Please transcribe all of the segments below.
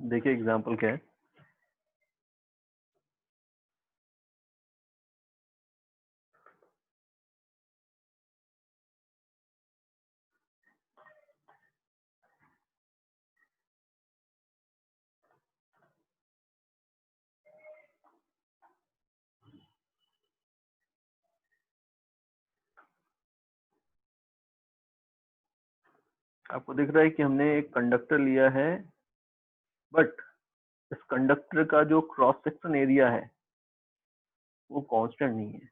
देखिए एग्जाम्पल क्या है। आपको दिख रहा है कि हमने एक कंडक्टर लिया है, बट इस कंडक्टर का जो क्रॉस सेक्शन एरिया है वो कांस्टेंट नहीं है।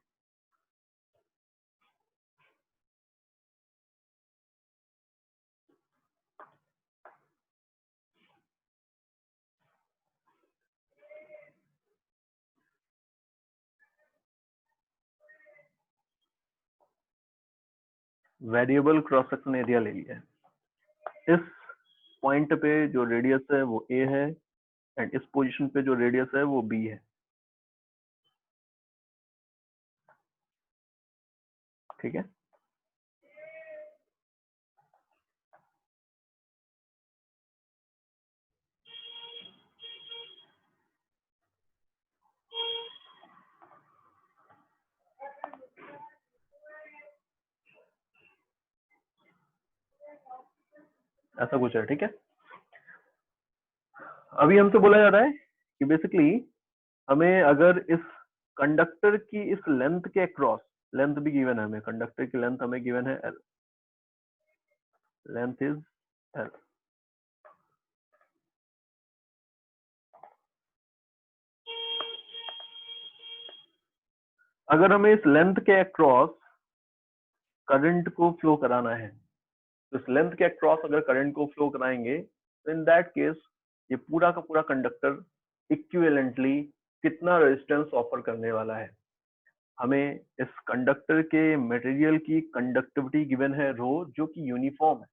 वेरिएबल क्रॉस सेक्शन एरिया ले लिया है। इस पॉइंट पे जो रेडियस है वो ए है, एंड इस पोजीशन पे जो रेडियस है वो बी है। ठीक है, ऐसा कुछ है। ठीक है, अभी हमसे बोला जा रहा है कि बेसिकली हमें अगर इस कंडक्टर की इस लेंथ के अक्रॉस, लेंथ भी गिवन है हमें, कंडक्टर की लेंथ हमें गिवन है एल, लेंथ इज एल। अगर हमें इस लेंथ के अक्रॉस करंट को फ्लो कराना है, तो इस लेंथ के अक्रॉस अगर करंट को फ्लो कराएंगे, तो इन दैट केस ये पूरा का पूरा कंडक्टर इक्विवेलेंटली कितना रेजिस्टेंस ऑफर करने वाला है। हमें इस कंडक्टर के मटेरियल की कंडक्टिविटी गिवन है रो, जो कि यूनिफॉर्म है,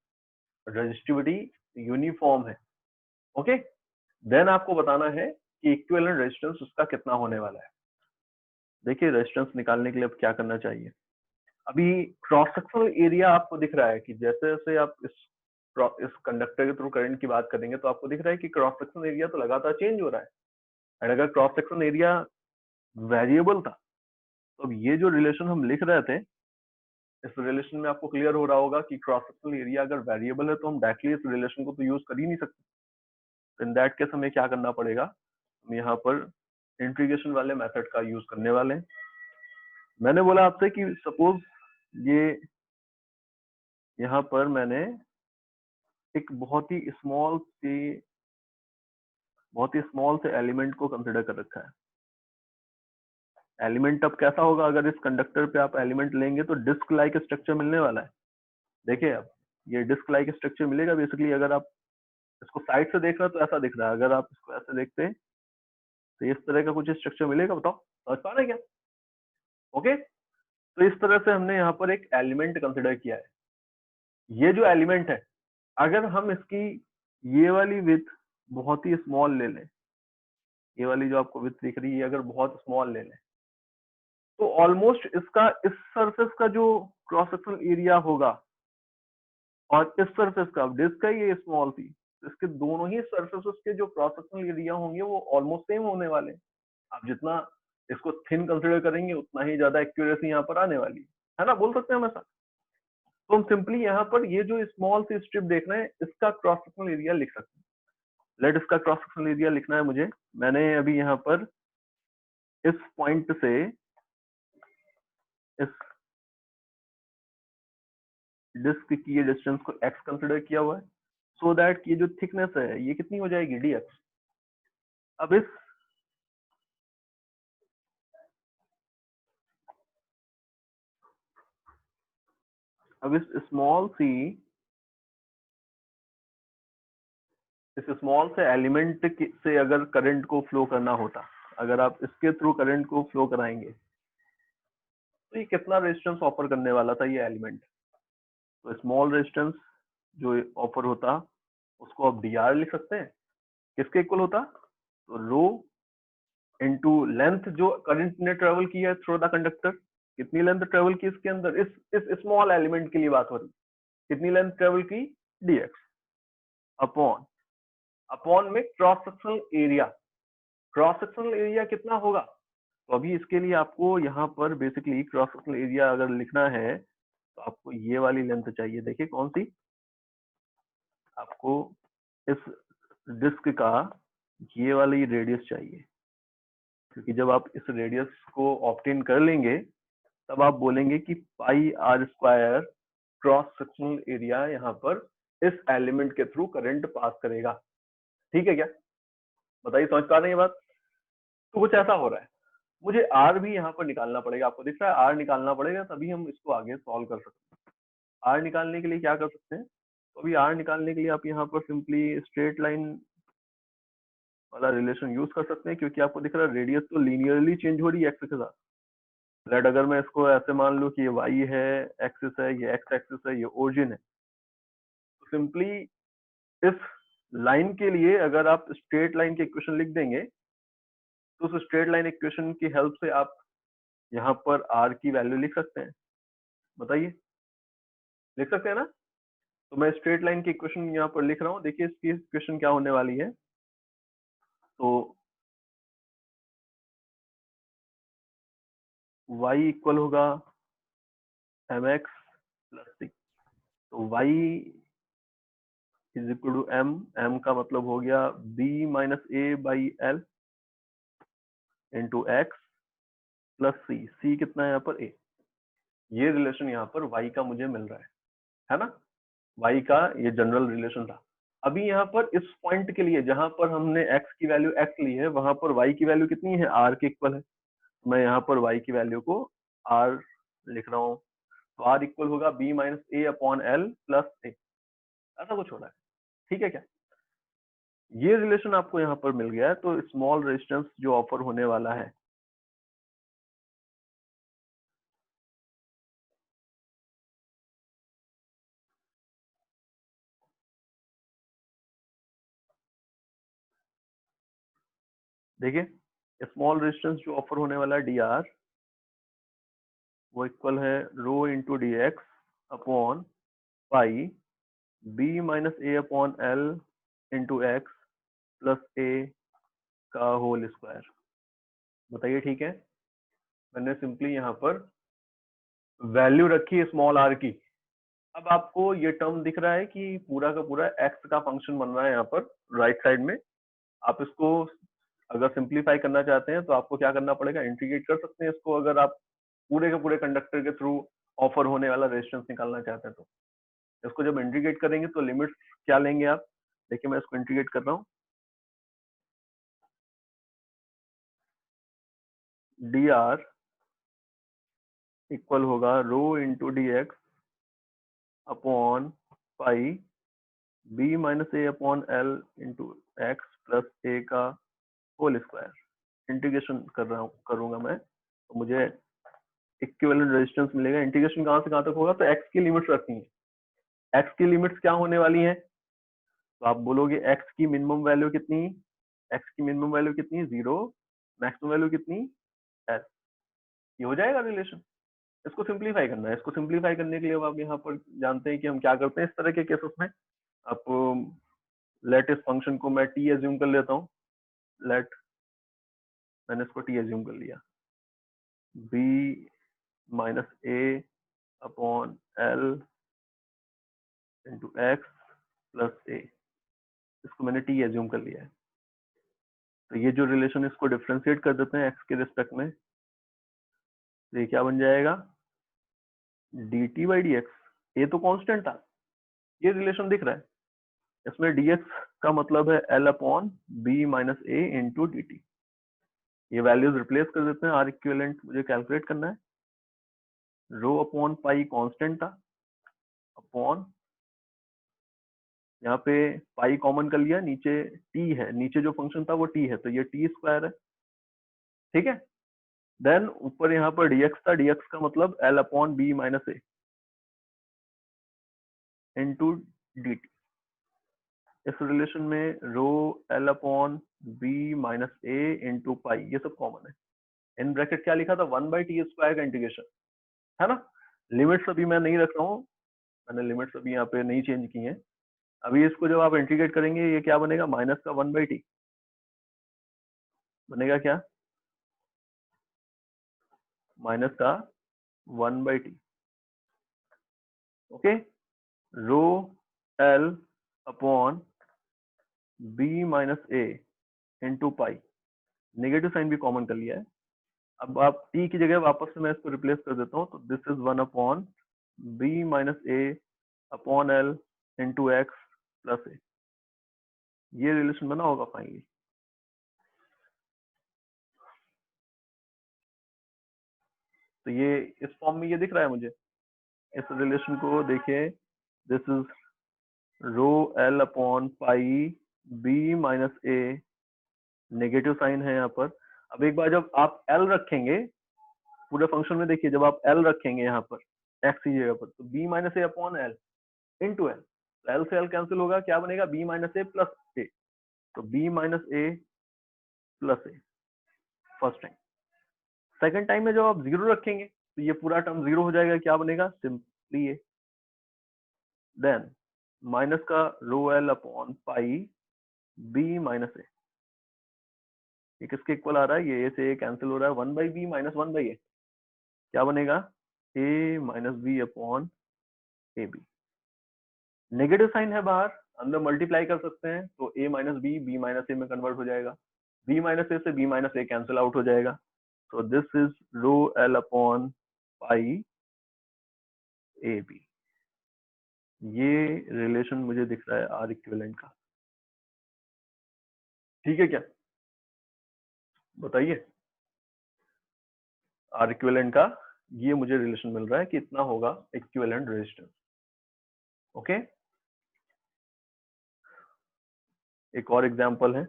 रेजिस्टिविटी यूनिफॉर्म है। ओके, देन आपको बताना है कि इक्विवेलेंट रेजिस्टेंस उसका कितना होने वाला है। देखिए रेजिस्टेंस निकालने के लिए अब क्या करना चाहिए। अभी क्रॉस सेक्शनल एरिया आपको दिख रहा है कि जैसे जैसे आप इस कंडक्टर के थ्रू करंट की बात करेंगे तो आपको दिख रहा है कि क्रॉस सेक्शनल एरिया तो लगातार चेंज हो रहा है। एंड अगर क्रॉस सेक्शनल एरिया वेरिएबल था, तो अब ये जो रिलेशन हम लिख रहे थे, इस रिलेशन में आपको क्लियर हो रहा होगा कि क्रॉस सेक्शनल एरिया अगर वेरिएबल है तो हम डायरेक्टली इस रिलेशन को तो यूज कर ही नहीं सकते। इन दैट केस हमें क्या करना पड़ेगा, हम यहाँ पर इंटीग्रेशन वाले मेथड का यूज करने वाले हैं। मैंने बोला आपसे कि सपोज ये यहाँ पर मैंने एक बहुत ही स्मॉल से एलिमेंट को कंसिडर कर रखा है। एलिमेंट अब कैसा होगा, अगर इस कंडक्टर पे आप एलिमेंट लेंगे तो डिस्क लाइक स्ट्रक्चर मिलने वाला है। देखिए अब ये डिस्क लाइक स्ट्रक्चर मिलेगा। बेसिकली अगर आप इसको साइड से देख रहे हो तो ऐसा दिख रहा है, अगर आप इसको ऐसे देखते हैं तो इस तरह का कुछ स्ट्रक्चर मिलेगा। बताओ समझ पा रहे हैं क्या? ओके, तो इस तरह से हमने यहाँ पर एक एलिमेंट कंसिडर किया है। ये जो एलिमेंट है, अगर हम इसकी ये वाली विथ बहुत ही स्मॉल ले लें, ये वाली जो आपको विथ दिख रही है अगर बहुत स्मॉल ले लें, तो ऑलमोस्ट इसका इस सरफेस का जो क्रॉस सेक्शनल एरिया होगा और इस सरफेस का, डिस्क है ये स्मॉल सी, इसके दोनों ही सरफेसेस के जो क्रॉस सेक्शनल एरिया होंगे वो ऑलमोस्ट सेम होने वाले हैं। आप जितना इसको थिन कंसिडर करेंगे उतना ही ज्यादा एक्यूरेसी यहाँ पर आने वाली है ना, बोल सकते हैं हम ऐसा। तो हम सिंपली यहाँ पर ये जो स्मॉल सी स्ट्रिप देख रहे हैं इसका क्रॉस सेक्शनल एरिया लिख सकते हैं। लेट इसका क्रॉस सेक्शनल एरिया लिखना है मुझे। मैंने अभी यहाँ पर इस पॉइंट से इस डिस्क की ये डिस्टेंस को x कंसिडर किया हुआ है, सो दैट ये जो थिकनेस है ये कितनी हो जाएगी, dx। अब इस स्मॉल से एलिमेंट से अगर करंट को फ्लो करना होता, अगर आप इसके थ्रू करंट को फ्लो कराएंगे तो ये कितना रेजिस्टेंस ऑफर करने वाला था ये एलिमेंट। तो स्मॉल रेजिस्टेंस जो ऑफर होता उसको आप dr लिख सकते हैं। किसके इक्वल होता, तो रो इनटू लेंथ जो करंट ने ट्रेवल की है थ्रू द कंडक्टर, कितनी लेंथ ट्रेवल की इसके अंदर, इस स्मॉल एलिमेंट के लिए बात हो रही, कितनी लेंथ ट्रेवल की, dx अपॉन अपॉन में cross sectional area, cross sectional area कितना होगा, तो अभी इसके लिए आपको यहाँ पर बेसिकली क्रॉस सेक्शनल एरिया अगर लिखना है तो आपको ये वाली लेंथ चाहिए। देखिए कौन सी, आपको इस डिस्क का ये वाली रेडियस चाहिए, क्योंकि जब आप इस रेडियस को ऑब्टेन कर लेंगे तब आप बोलेंगे कि pi R square cross sectional area यहाँ पर इस एलिमेंट के थ्रू करंट पास करेगा। ठीक है क्या, बताइए समझ पा रहे हैं ये बात। तो कुछ ऐसा हो रहा है, मुझे आर भी यहाँ पर निकालना पड़ेगा, आपको दिख रहा है आर निकालना पड़ेगा, तभी हम इसको आगे सॉल्व कर सकते हैं। आर निकालने के लिए क्या कर सकते हैं, तो अभी आर निकालने के लिए आप यहाँ पर सिंपली स्ट्रेट लाइन वाला रिलेशन यूज कर सकते हैं, क्योंकि आपको दिख रहा है रेडियस तो लीनियरली चेंज हो रही है एक्स के साथ। लेट अगर मैं इसको ऐसे मान लूं कि ये वाई है, एक्सिस है, ये एक्स एक्सिस है, ये ओरिजिन है, तो सिंपली इस लाइन के लिए अगर आप स्ट्रेट लाइन के इक्वेशन लिख देंगे तो उस स्ट्रेट लाइन इक्वेशन की हेल्प से आप यहाँ पर आर की वैल्यू लिख सकते हैं। बताइए, लिख सकते हैं ना। तो मैं स्ट्रेट लाइन की इक्वेशन यहाँ पर लिख रहा हूँ, देखिए इसकी इक्वेशन क्या होने वाली है। तो y इक्वल होगा mx प्लस सी, तो y is equal to m का मतलब हो गया b minus A by L into X plus C कितना है यहाँ पर a। ये रिलेशन यहाँ पर y का मुझे मिल रहा है ना, y का ये जनरल रिलेशन था। अभी यहाँ पर इस पॉइंट के लिए जहां पर हमने x की वैल्यू x ली है, वहां पर y की वैल्यू कितनी है, r के इक्वल है। मैं यहाँ पर y की वैल्यू को r लिख रहा हूँ, तो r इक्वल होगा b minus A upon L plus ए, ऐसा कुछ हो रहा है। ठीक है क्या, ये रिलेशन आपको यहाँ पर मिल गया है। तो स्मॉल रेजिस्टेंस जो ऑफर होने वाला है, देखिए स्मॉल रेजिस्टेंस जो ऑफर होने वाला है डी आर, वो इक्वल है rho into D X upon pi B minus A upon L into X plus A का होल स्क्वायर। बताइए ठीक है, मैंने सिंपली यहाँ पर वैल्यू रखी है स्मॉल आर की। अब आपको ये टर्म दिख रहा है कि पूरा का पूरा एक्स का फंक्शन बन रहा है यहाँ पर राइट साइड में। आप इसको अगर सिंप्लीफाई करना चाहते हैं तो आपको क्या करना पड़ेगा, इंटीग्रेट कर सकते हैं इसको, अगर आप पूरे के पूरे कंडक्टर के थ्रू ऑफर होने वाला रेजिस्टेंस निकालना चाहते हैं तो। इसको जब इंटीग्रेट करेंगे तो लिमिट्स क्या लेंगे आप, देखिए मैं इसको इंटीग्रेट कर रहा हूँ। डी आर इक्वल होगा rho into D X upon pi B minus A upon L into X plus A का होल स्क्वायर। इंटीग्रेशन कर रहा हूँ करूंगा मैं, तो मुझे इक्विवेलेंट रेजिस्टेंस मिलेगा। इंटीग्रेशन कहाँ से कहाँ तक होगा, तो एक्स की लिमिट्स रखनी है। एक्स की लिमिट्स क्या होने वाली है, तो आप बोलोगे एक्स की मिनिमम वैल्यू कितनी, एक्स की मिनिमम वैल्यू कितनी, 0, मैक्सिमम वैल्यू कितनी, एस। ये हो जाएगा रिलेशन। इसको सिंप्लीफाई करना है, इसको सिंप्लीफाई करने के लिए अब आप यहाँ पर जानते हैं कि हम क्या करते हैं इस तरह के केसेस में। आप लेट इस फंक्शन को मैं टी एज्यूम कर लेता हूँ, लेट, मैंने इसको टी एज्यूम कर लिया, B minus A upon L into X plus A, इसको मैंने टी एज्यूम कर लिया है। तो ये जो रिलेशन, इसको डिफ्रेंशिएट कर देते हैं एक्स के रिस्पेक्ट में, तो ये क्या बन जाएगा, D T by D X. A तो कांस्टेंट था, ये रिलेशन दिख रहा है, इसमें dx का मतलब है l upon B minus A into D T. ये वैल्यूज रिप्लेस कर देते हैं, आर इक्विवेलेंट मुझे कैलकुलेट करना है। रो अपॉन पाई कांस्टेंट था, अपॉन यहाँ पे पाई कॉमन कर लिया, नीचे टी है, नीचे जो फंक्शन था वो टी है, तो ये टी स्क्वायर है। ठीक है, देन ऊपर यहाँ पर dx था, dx का मतलब l upon B minus A into D T. इस रिलेशन में रो l upon B minus A into पाई, ये सब कॉमन है। इन ब्रैकेट क्या लिखा था, 1/t² का इंटीग्रेशन, है ना। लिमिट्स अभी मैं नहीं रख रहा हूँ, मैंने लिमिट्स अभी यहाँ पे नहीं चेंज की हैं। अभी इसको जब आप इंटीग्रेट करेंगे ये क्या बनेगा, माइनस का 1/t बनेगा, क्या माइनस का 1/t। Okay, rho L upon B minus A into pi, negative sign भी कॉमन कर लिया है। अब आप t की जगह वापस से मैं इसको रिप्लेस कर देता हूँ, तो this is 1 upon B minus A upon L into X plus A. ये रिलेशन बना होगा फाइनली। तो ये इस फॉर्म में ये दिख रहा है मुझे, इस रिलेशन को देखिए, this is rho L upon pi B minus A, negative sign है यहाँ पर। अब एक बार जब आप एल रखेंगे पूरे फंक्शन में, देखिए जब आप एल रखेंगे यहाँ पर एक्स की जगह पर, तो B minus A upon L into L, L से एल कैंसिल होगा, क्या बनेगा, B minus A plus A. तो B minus A plus A first time. Second time में जब आप जीरो रखेंगे तो ये पूरा टर्म जीरो हो जाएगा, क्या बनेगा, सिंपली ए। देन माइनस का rho L upon pi B minus A, ये किसके इक्वल आ रहा है, ये ए से ए कैंसिल हो रहा है, 1/b माइनस 1/a, क्या बनेगा, a minus B upon A B. Negative sign है बाहर, अंदर मल्टीप्लाई कर सकते हैं, तो a minus B minus A में कन्वर्ट हो जाएगा, b माइनस ए से b minus A cancel out हो जाएगा। तो this is rho L upon pi A B. ये रिलेशन मुझे दिख रहा है आर इक्विवेलेंट का, ठीक है क्या, बताइए। आर इक्विवेलेंट का ये मुझे रिलेशन मिल रहा है कि इतना होगा इक्विवेलेंट रेजिस्टेंस। ओके, एक और एग्जांपल है,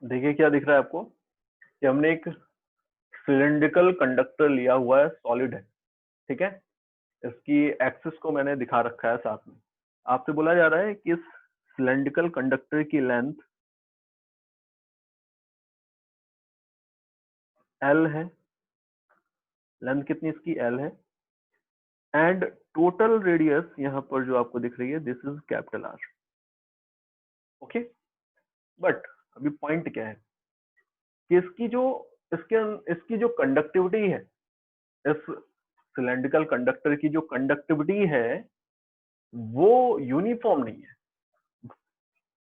देखिए क्या दिख रहा है आपको, कि हमने एक सिलिंड्रिकल कंडक्टर लिया हुआ है, सॉलिड है, ठीक है, इसकी एक्सिस को मैंने दिखा रखा है साथ में। आपसे बोला जा रहा है कि इस सिलिंड्रिकल कंडक्टर की लेंथ एल है, लेंथ कितनी इसकी एल है, एंड टोटल रेडियस यहाँ पर जो आपको दिख रही है, this is capital R. Okay, but अभी पॉइंट क्या है कि इसकी जो कंडक्टिविटी है, इस सिलेंड्रिकल कंडक्टर की जो कंडक्टिविटी है वो यूनिफॉर्म नहीं है,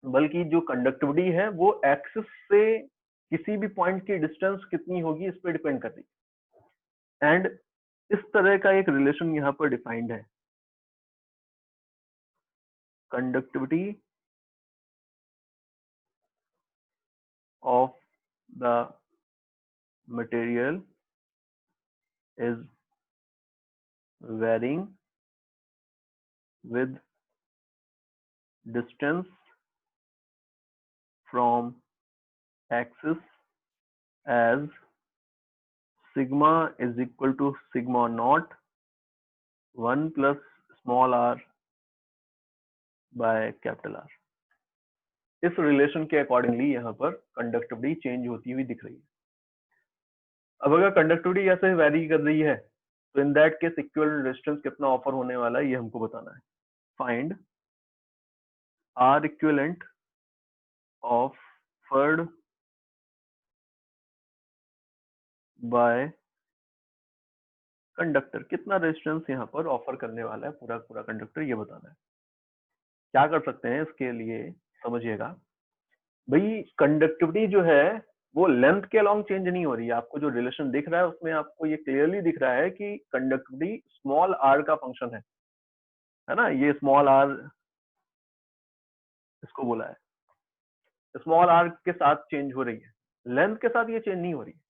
बल्कि जो कंडक्टिविटी है वो एक्सिस से किसी भी पॉइंट की डिस्टेंस कितनी होगी इस पर डिपेंड कर रही है। एंड इस तरह का एक रिलेशन यहाँ पर डिफाइंड है, conductivity of the material is varying with distance from axis as sigma is equal to sigma naught 1 plus small r by capital R। इस रिलेशन के अकॉर्डिंगली यहाँ पर कंडक्टिविटी चेंज होती हुई दिख रही है। अब अगर कंडक्टिविटी ऐसे वैरी कर रही है तो इन दैट केस इक्विवेलेंट रेजिस्टेंस कितना ऑफर होने वाला है ये हमको बताना है। Find R equivalent offered by conductor, कितना रेजिस्टेंस यहाँ पर ऑफर करने वाला है पूरा पूरा कंडक्टर, ये बताना है। क्या कर सकते हैं इसके लिए, समझिएगा भाई, कंडक्टिविटी जो है वो लेंथ के अलोंग चेंज नहीं हो रही है। आपको जो रिलेशन दिख रहा है उसमें आपको ये क्लियरली दिख रहा है कि कंडक्टिविटी स्मॉल आर का फंक्शन है ना, ये स्मॉल आर इसको बोला है, स्मॉल आर के साथ चेंज हो रही है, लेंथ के साथ ये चेंज नहीं हो रही है।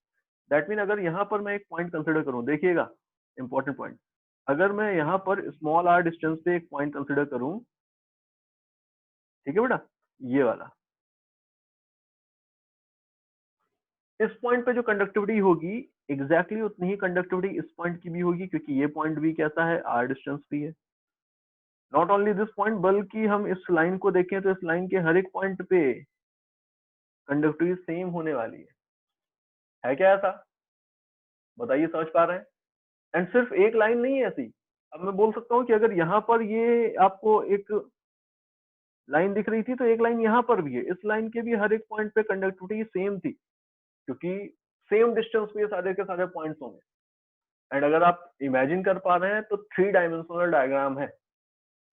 दैट मीन अगर यहाँ पर मैं एक पॉइंट कंसिडर करूं, देखिएगा इंपॉर्टेंट पॉइंट, अगर मैं यहाँ पर स्मॉल आर डिस्टेंस पे एक पॉइंट कंसिडर करूं, ठीक है बेटा, ये वाला, इस पॉइंट पे जो कंडक्टिविटी होगी एग्जैक्टली उतनी ही कंडक्टिविटी इस पॉइंट की भी होगी, क्योंकि ये पॉइंट भी कैसा है, आर डिस्टेंस भी है। नॉट ओनली दिस पॉइंट, बल्कि हम इस लाइन को देखें तो इस लाइन के हर एक पॉइंट पे कंडक्टिविटी सेम होने वाली है क्या ऐसा? बताइए, समझ पा रहे हैं? एंड सिर्फ एक लाइन नहीं है ऐसी, अब मैं बोल सकता हूँ कि अगर यहाँ पर ये आपको एक लाइन दिख रही थी तो एक लाइन यहाँ पर भी है, इस लाइन के भी हर एक पॉइंट पे कंडक्टिविटी सेम थी, क्योंकि सेम डिस्टेंस पे सारे के सारे पॉइंट्स होंगे। एंड अगर आप इमेजिन कर पा रहे हैं तो 3 डायमेंशनल डायग्राम है।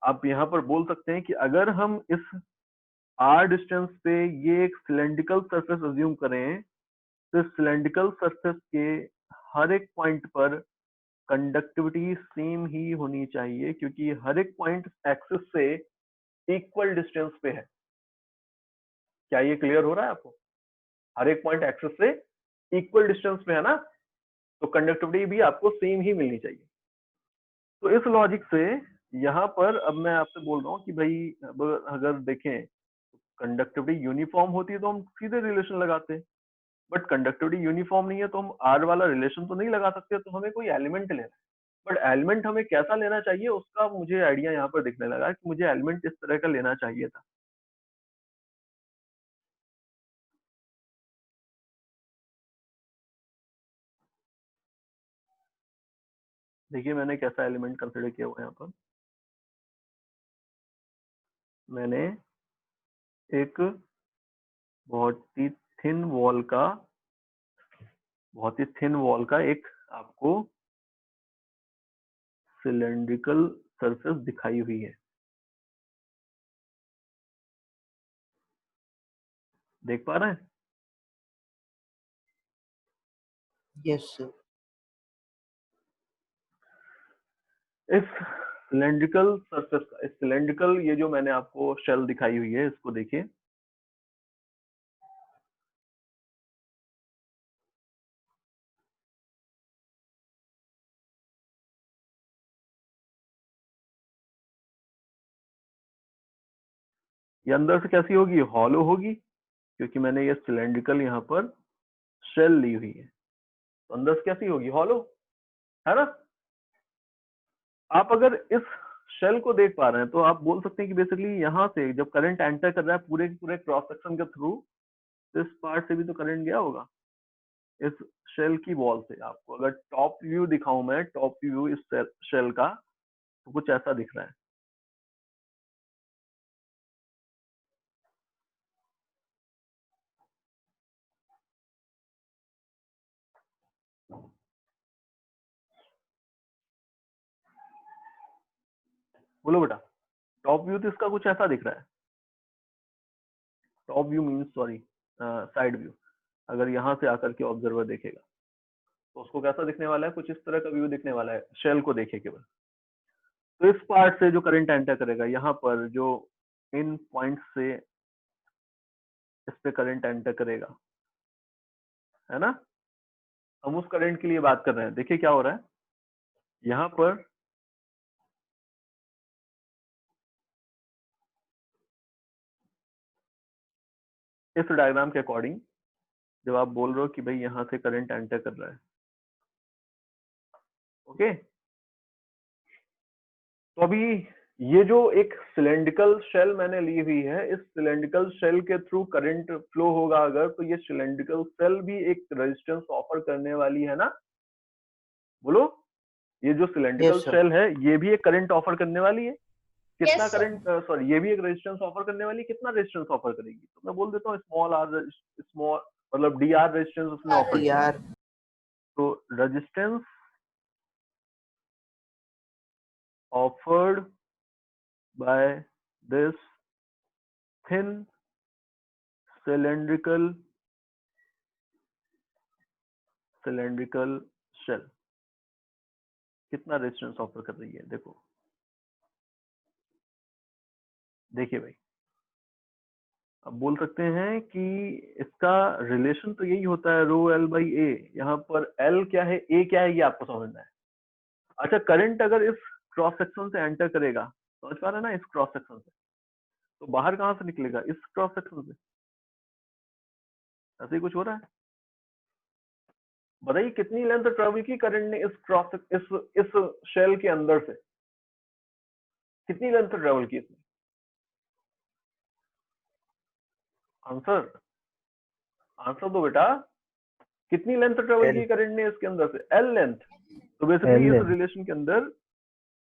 आप यहाँ पर बोल सकते हैं कि अगर हम इस r डिस्टेंस पे ये एक सिलेंड्रिकल सरफेस अज्यूम करें, तो सिलेंड्रिकल सरफेस के हर एक पॉइंट पर कंडक्टिविटी सेम ही होनी चाहिए, क्योंकि हर एक पॉइंट एक्सिस से इक्वल डिस्टेंस पे है। क्या ये क्लियर हो रहा है आपको? हर एक पॉइंट एक्सिस से इक्वल डिस्टेंस पे है ना, तो कंडक्टिविटी भी आपको सेम ही मिलनी चाहिए। तो इस लॉजिक से यहाँ पर अब मैं आपसे बोल रहा हूँ कि भाई अगर देखें कंडक्टिविटी यूनिफॉर्म होती है तो हम सीधे रिलेशन लगाते हैं, बट कंडक्टिविटी यूनिफॉर्म नहीं है तो हम आर वाला रिलेशन तो नहीं लगा सकते, तो हमें कोई एलिमेंट लेना है। बट एलिमेंट हमें कैसा लेना चाहिए उसका मुझे आइडिया यहाँ पर दिखने लगा कि मुझे एलिमेंट इस तरह का लेना चाहिए था। देखिए मैंने कैसा एलिमेंट कंसिडर किया हुआ है यहाँ पर, मैंने एक बहुत ही थिन वॉल का एक आपको सिलेंड्रिकल सरफेस दिखाई हुई है, देख पा रहे हैं? Yes sir. इस सिलेंड्रिकल सरफेस का, इस सिलेंड्रिकल ये जो मैंने आपको शेल दिखाई हुई है इसको देखिए, ये अंदर से कैसी होगी, हॉलो होगी, क्योंकि मैंने ये सिलेंड्रिकल यहाँ पर शेल ली हुई है, तो अंदर से कैसी होगी, हॉलो, है ना? आप अगर इस शेल को देख पा रहे हैं तो आप बोल सकते हैं कि बेसिकली यहाँ से जब करंट एंटर कर रहा है पूरे पूरे क्रॉस सेक्शन के थ्रू, तो इस पार्ट से भी तो करंट गया होगा इस शेल की वॉल से। आपको अगर टॉप व्यू दिखाऊं मैं, टॉप व्यू इस शेल का, तो कुछ ऐसा दिख रहा है। बोलो बेटा, टॉप व्यू तो इसका कुछ ऐसा दिख रहा है, top view means sorry side view. अगर यहाँ से आकर के ऑब्जर्वर देखेगा तो उसको कैसा दिखने वाला है, कुछ इस तरह का व्यू दिखने वाला है, शेल को देखे केवल। तो इस पार्ट से जो करंट एंटर करेगा यहाँ पर, जो इन पॉइंट से इस पे करंट एंटर करेगा, है ना, हम उस करंट के लिए बात कर रहे हैं। देखिए क्या हो रहा है यहाँ पर, इस डायग्राम के अकॉर्डिंग जब आप बोल रहे हो कि भाई यहाँ से करंट एंटर कर रहा है, ओके, तो अभी ये जो एक सिलेंड्रिकल शेल मैंने ली हुई है, इस सिलेंड्रिकल शेल के थ्रू करंट फ्लो होगा अगर, तो ये सिलेंड्रिकल शेल भी एक रेजिस्टेंस ऑफर करने वाली है ना, बोलो, ये जो सिलेंड्रिकल यस सर। शेल है ये भी एक करंट ऑफर करने वाली है कितना Yes, sir. करंट, सॉरी ये भी एक रेजिस्टेंस ऑफर करने वाली, कितना रेजिस्टेंस ऑफर करेगी, तो मैं बोल देता हूँ स्मॉल आर, स्मॉल मतलब डी आर रेजिस्टेंस उसने ऑफर किया। यार तो resistance offered by this thin cylindrical shell कितना रेजिस्टेंस ऑफर कर रही है, देखो देखिए भाई, अब बोल सकते हैं कि इसका रिलेशन तो यही होता है रो एल बाई ए, यहाँ पर एल क्या है, ए क्या है, ये आपको समझना है। अच्छा, करंट अगर इस क्रॉस सेक्शन से एंटर करेगा, समझ पा रहे हैं ना, इस क्रॉस सेक्शन से, तो बाहर कहाँ से निकलेगा, इस क्रॉस सेक्शन से। ऐसे ही कुछ हो रहा है, बताइए कितनी लेंथ ट्रेवल की करंट ने इस क्रॉस इस शेल के अंदर से, कितनी लेंथ ट्रेवल की इसने। आंसर आंसर दो बेटा, कितनी लेंथ ट्रेवल की करंट ने इसके अंदर से, एल लेंथ। तो बेसिकली इस रिलेशन के अंदर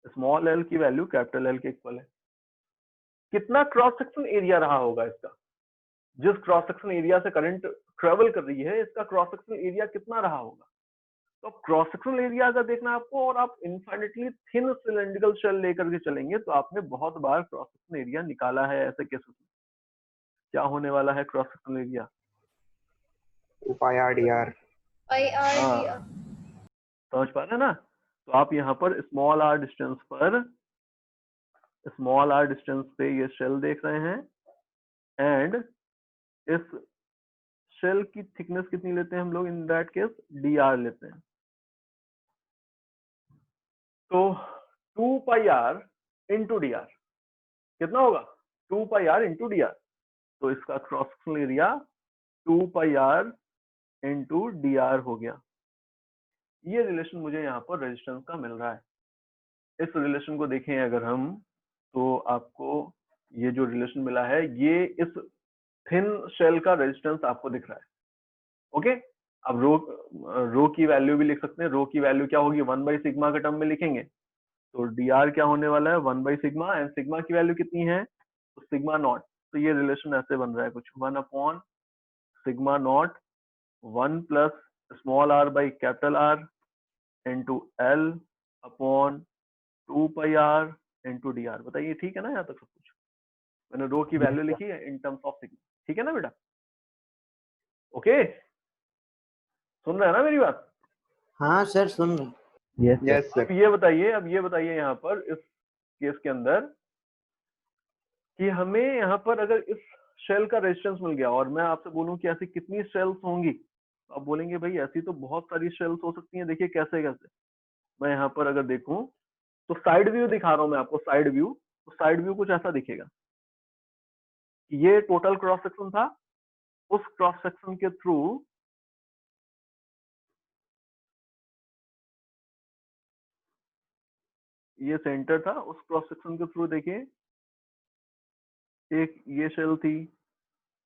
स्मॉल एल की वैल्यू कैपिटल एल के इक्वल है। कितना क्रॉस सेक्शन एरिया रहा होगा इसका, जिस क्रॉस सेक्शन एरिया से करंट ट्रेवल कर रही है, इसका क्रॉस सेक्शन एरिया कितना रहा होगा। तो क्रॉस सेक्शनल एरिया अगर देखना है आपको, और आप इनफाइनेटली थिन सिलेंड्रिकल शेल लेकर के चलेंगे, तो आपने बहुत बार क्रॉस सेक्शनल एरिया निकाला है ऐसे केसेस में। क्या होने वाला है क्रॉस सेक्शनल एरिया, पाई आर डी आर। समझ पा रहे हैं ना। तो आप यहाँ पर स्मॉल आर डिस्टेंस पे ये शेल देख रहे हैं, एंड इस शेल की थिकनेस कितनी लेते हैं हम लोग, in that case D R लेते हैं। तो 2 pi R into D R कितना होगा, 2 pi R into D R. तो इसका cross sectional area 2 pi R into D R हो गया। ये रिलेशन मुझे यहाँ पर रेजिस्टेंस का मिल रहा है। इस रिलेशन को देखें अगर हम, तो आपको ये जो रिलेशन मिला है, ये इस थिन शेल का रेजिस्टेंस आपको दिख रहा है। ओके, अब रो की वैल्यू भी लिख सकते हैं। रो की वैल्यू क्या होगी, 1 बाई सिग्मा के टर्म में लिखेंगे, तो डी आर क्या होने वाला है, 1 बाई सिग्मा, एंड सिग्मा की वैल्यू कितनी है, तो सिग्मा नॉट। तो ये रिलेशन ऐसे बन रहा है कुछ, 1 upon sigma naught 1 plus small R by capital R into L upon 2 pi R into D R. बताइए ठीक है ना, यहाँ तक सब कुछ मैंने रो की वैल्यू लिखी है इन टर्म्स ऑफ सिग्मा, ठीक है ना बेटा। ओके, सुन रहे हैं ना मेरी बात। हाँ सर सुन रहे। यस अब ये बताइए यहाँ पर इस केस के अंदर कि हमें यहाँ पर अगर इस शेल का रेजिस्टेंस मिल गया, और मैं आपसे बोलूं कि ऐसी कितनी शेल्स होंगी, तो आप बोलेंगे भाई ऐसी तो बहुत सारी शेल्स हो सकती हैं। देखिए कैसे कैसे, मैं यहाँ पर अगर देखूं, तो साइड व्यू दिखा रहा हूं मैं आपको, साइड व्यू। तो साइड व्यू कुछ ऐसा दिखेगा, ये टोटल क्रॉस सेक्शन था, उस क्रॉस सेक्शन के थ्रू ये सेंटर था, उस क्रॉस सेक्शन के थ्रू देखिए एक ये शेल थी,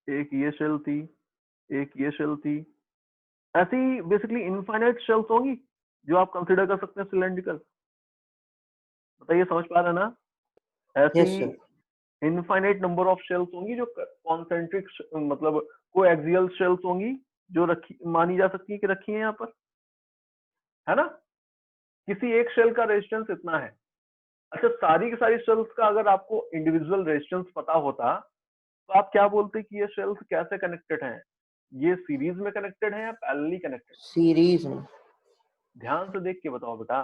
एक ये शेल थी, एक ये शेल थी। ऐसी बेसिकली इनफाइनाइट शेल्स होंगी जो आप कंसीडर कर सकते हैं सिलेंड्रिकल। बताइए समझ पा रहे हैं ना, यस ऐसी sir. Infinite number of shells होंगी जो कॉन्सेंट्रिक मतलब कोएक्सियल शेल्स होंगी, जो रखी मानी जा सकती है कि रखी है यहाँ पर, है ना। किसी एक शेल का रेजिस्टेंस इतना है। अच्छा, सारी की सारी शेल्स का अगर आपको इंडिविजुअल रेजिस्टेंस पता होता, तो आप क्या बोलते कि ये शेल्स कैसे कनेक्टेड हैं, ये सीरीज में कनेक्टेड है या पैरेलली कनेक्टेड। सीरीज में। ध्यान से देख के बताओ बेटा,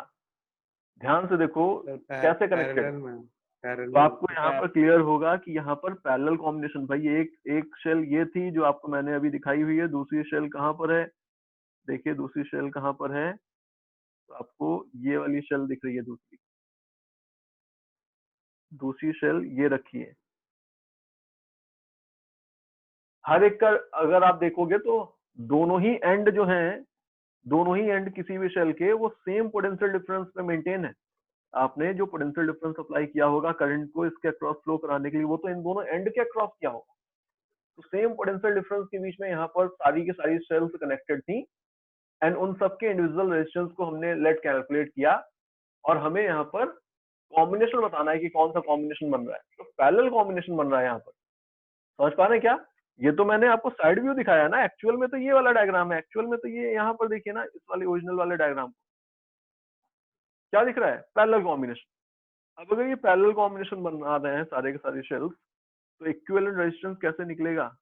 ध्यान से देखो कैसे कनेक्टेड। तो आपको यहाँ पर क्लियर होगा कि यहाँ पर पैरेलल कॉम्बिनेशन। भाई एक शेल ये थी जो आपको मैंने अभी दिखाई हुई है, दूसरी शेल कहाँ पर है, देखिए दूसरी शेल कहाँ पर है, तो आपको ये वाली शेल दिख रही है, दूसरी शेल ये रखी है। हर एक का अगर आप देखोगे तो दोनों ही एंड जो हैं, दोनों ही एंड किसी भी शेल के वो सेम पोटेंशियल डिफरेंस में मेंटेन है। आपने जो पोटेंशियल डिफरेंस अप्लाई किया होगा करंट को इसके अक्रॉस फ्लो कराने के लिए, वो तो इन दोनों एंड के अक्रॉस किया होगा। तो सेम पोटेंशियल डिफरेंस के बीच में यहाँ पर सारी की सारी शेल्स कनेक्टेड थी, एंड उन सबके इंडिविजुअल रेजिस्टेंस को हमने लेट कैलकुलेट किया, और हमें यहाँ पर कॉम्बिनेशन बताना है कि कौन सा कॉम्बिनेशन बन रहा है, तो पैरेलल कॉम्बिनेशन बन रहा है यहाँ पर। समझ पा रहे हैं क्या? ये तो मैंने आपको साइड व्यू दिखाया ना, एक्चुअल में तो ये वाला डायग्राम है, एक्चुअल में तो ये यहाँ पर देखिए ना, इस वाले ओरिजिनल वाले डायग्राम क्या दिख रहा है, पैरेलल कॉम्बिनेशन। अब अगर ये पैरेलल कॉम्बिनेशन बना रहे हैं सारे के सारे शेल्स, तो इक्विवेलेंट रेजिस्टेंस कैसे निकलेगा?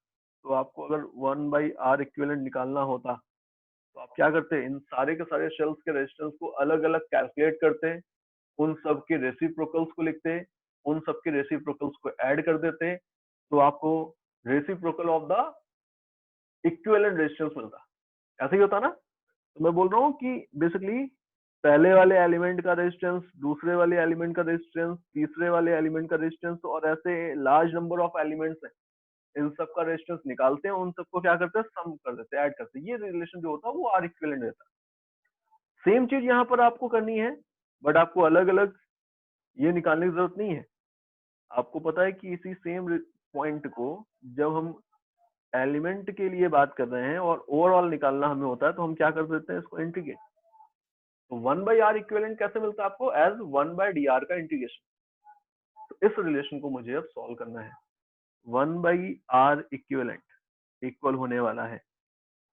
तो आपको अगर 1/R इक्विवेलेंट निकालना होता तो आप क्या करते, इन सारे के सारे शेल्स के रेजिस्टेंस को अलग अलग कैलकुलेट करते, उन सब के रेसिप्रोकल्स को लिखते, उन सब के रेसिप्रोकल्स को ऐड कर देते, तो आपको reciprocal of the equivalent resistance मिलता। ऐसे ही होता ना? तो मैं बोल रहा हूँ कि बेसिकली पहले वाले एलिमेंट का रेजिस्टेंस, दूसरे वाले एलिमेंट का रेजिस्टेंस, तीसरे वाले एलिमेंट का रेजिस्टेंस, और ऐसे लार्ज नंबर ऑफ एलिमेंट्स हैं, इन सब का रेजिस्टेंस निकालते हैं, उन सबको क्या करते हैं, सम कर देते हैं, ऐड करते हैं। ये रिलेशन जो होता है वो आर इक्विवेलेंट रहता है। सेम चीज यहाँ पर आपको करनी है, बट आपको अलग अलग ये निकालने की जरूरत नहीं है। आपको पता है कि इसी सेम पॉइंट को जब हम एलिमेंट के लिए बात कर रहे हैं और ओवरऑल निकालना हमें होता है, तो हम क्या कर देते हैं, इसको इंटीग्रेट। तो 1/R इक्विवेलेंट कैसे मिलता है आपको? एज 1/dr का इंटीग्रेशन। तो इस रिलेशन को मुझे अब सॉल्व करना है। 1/R इक्विवेलेंट इक्वल होने वाला है,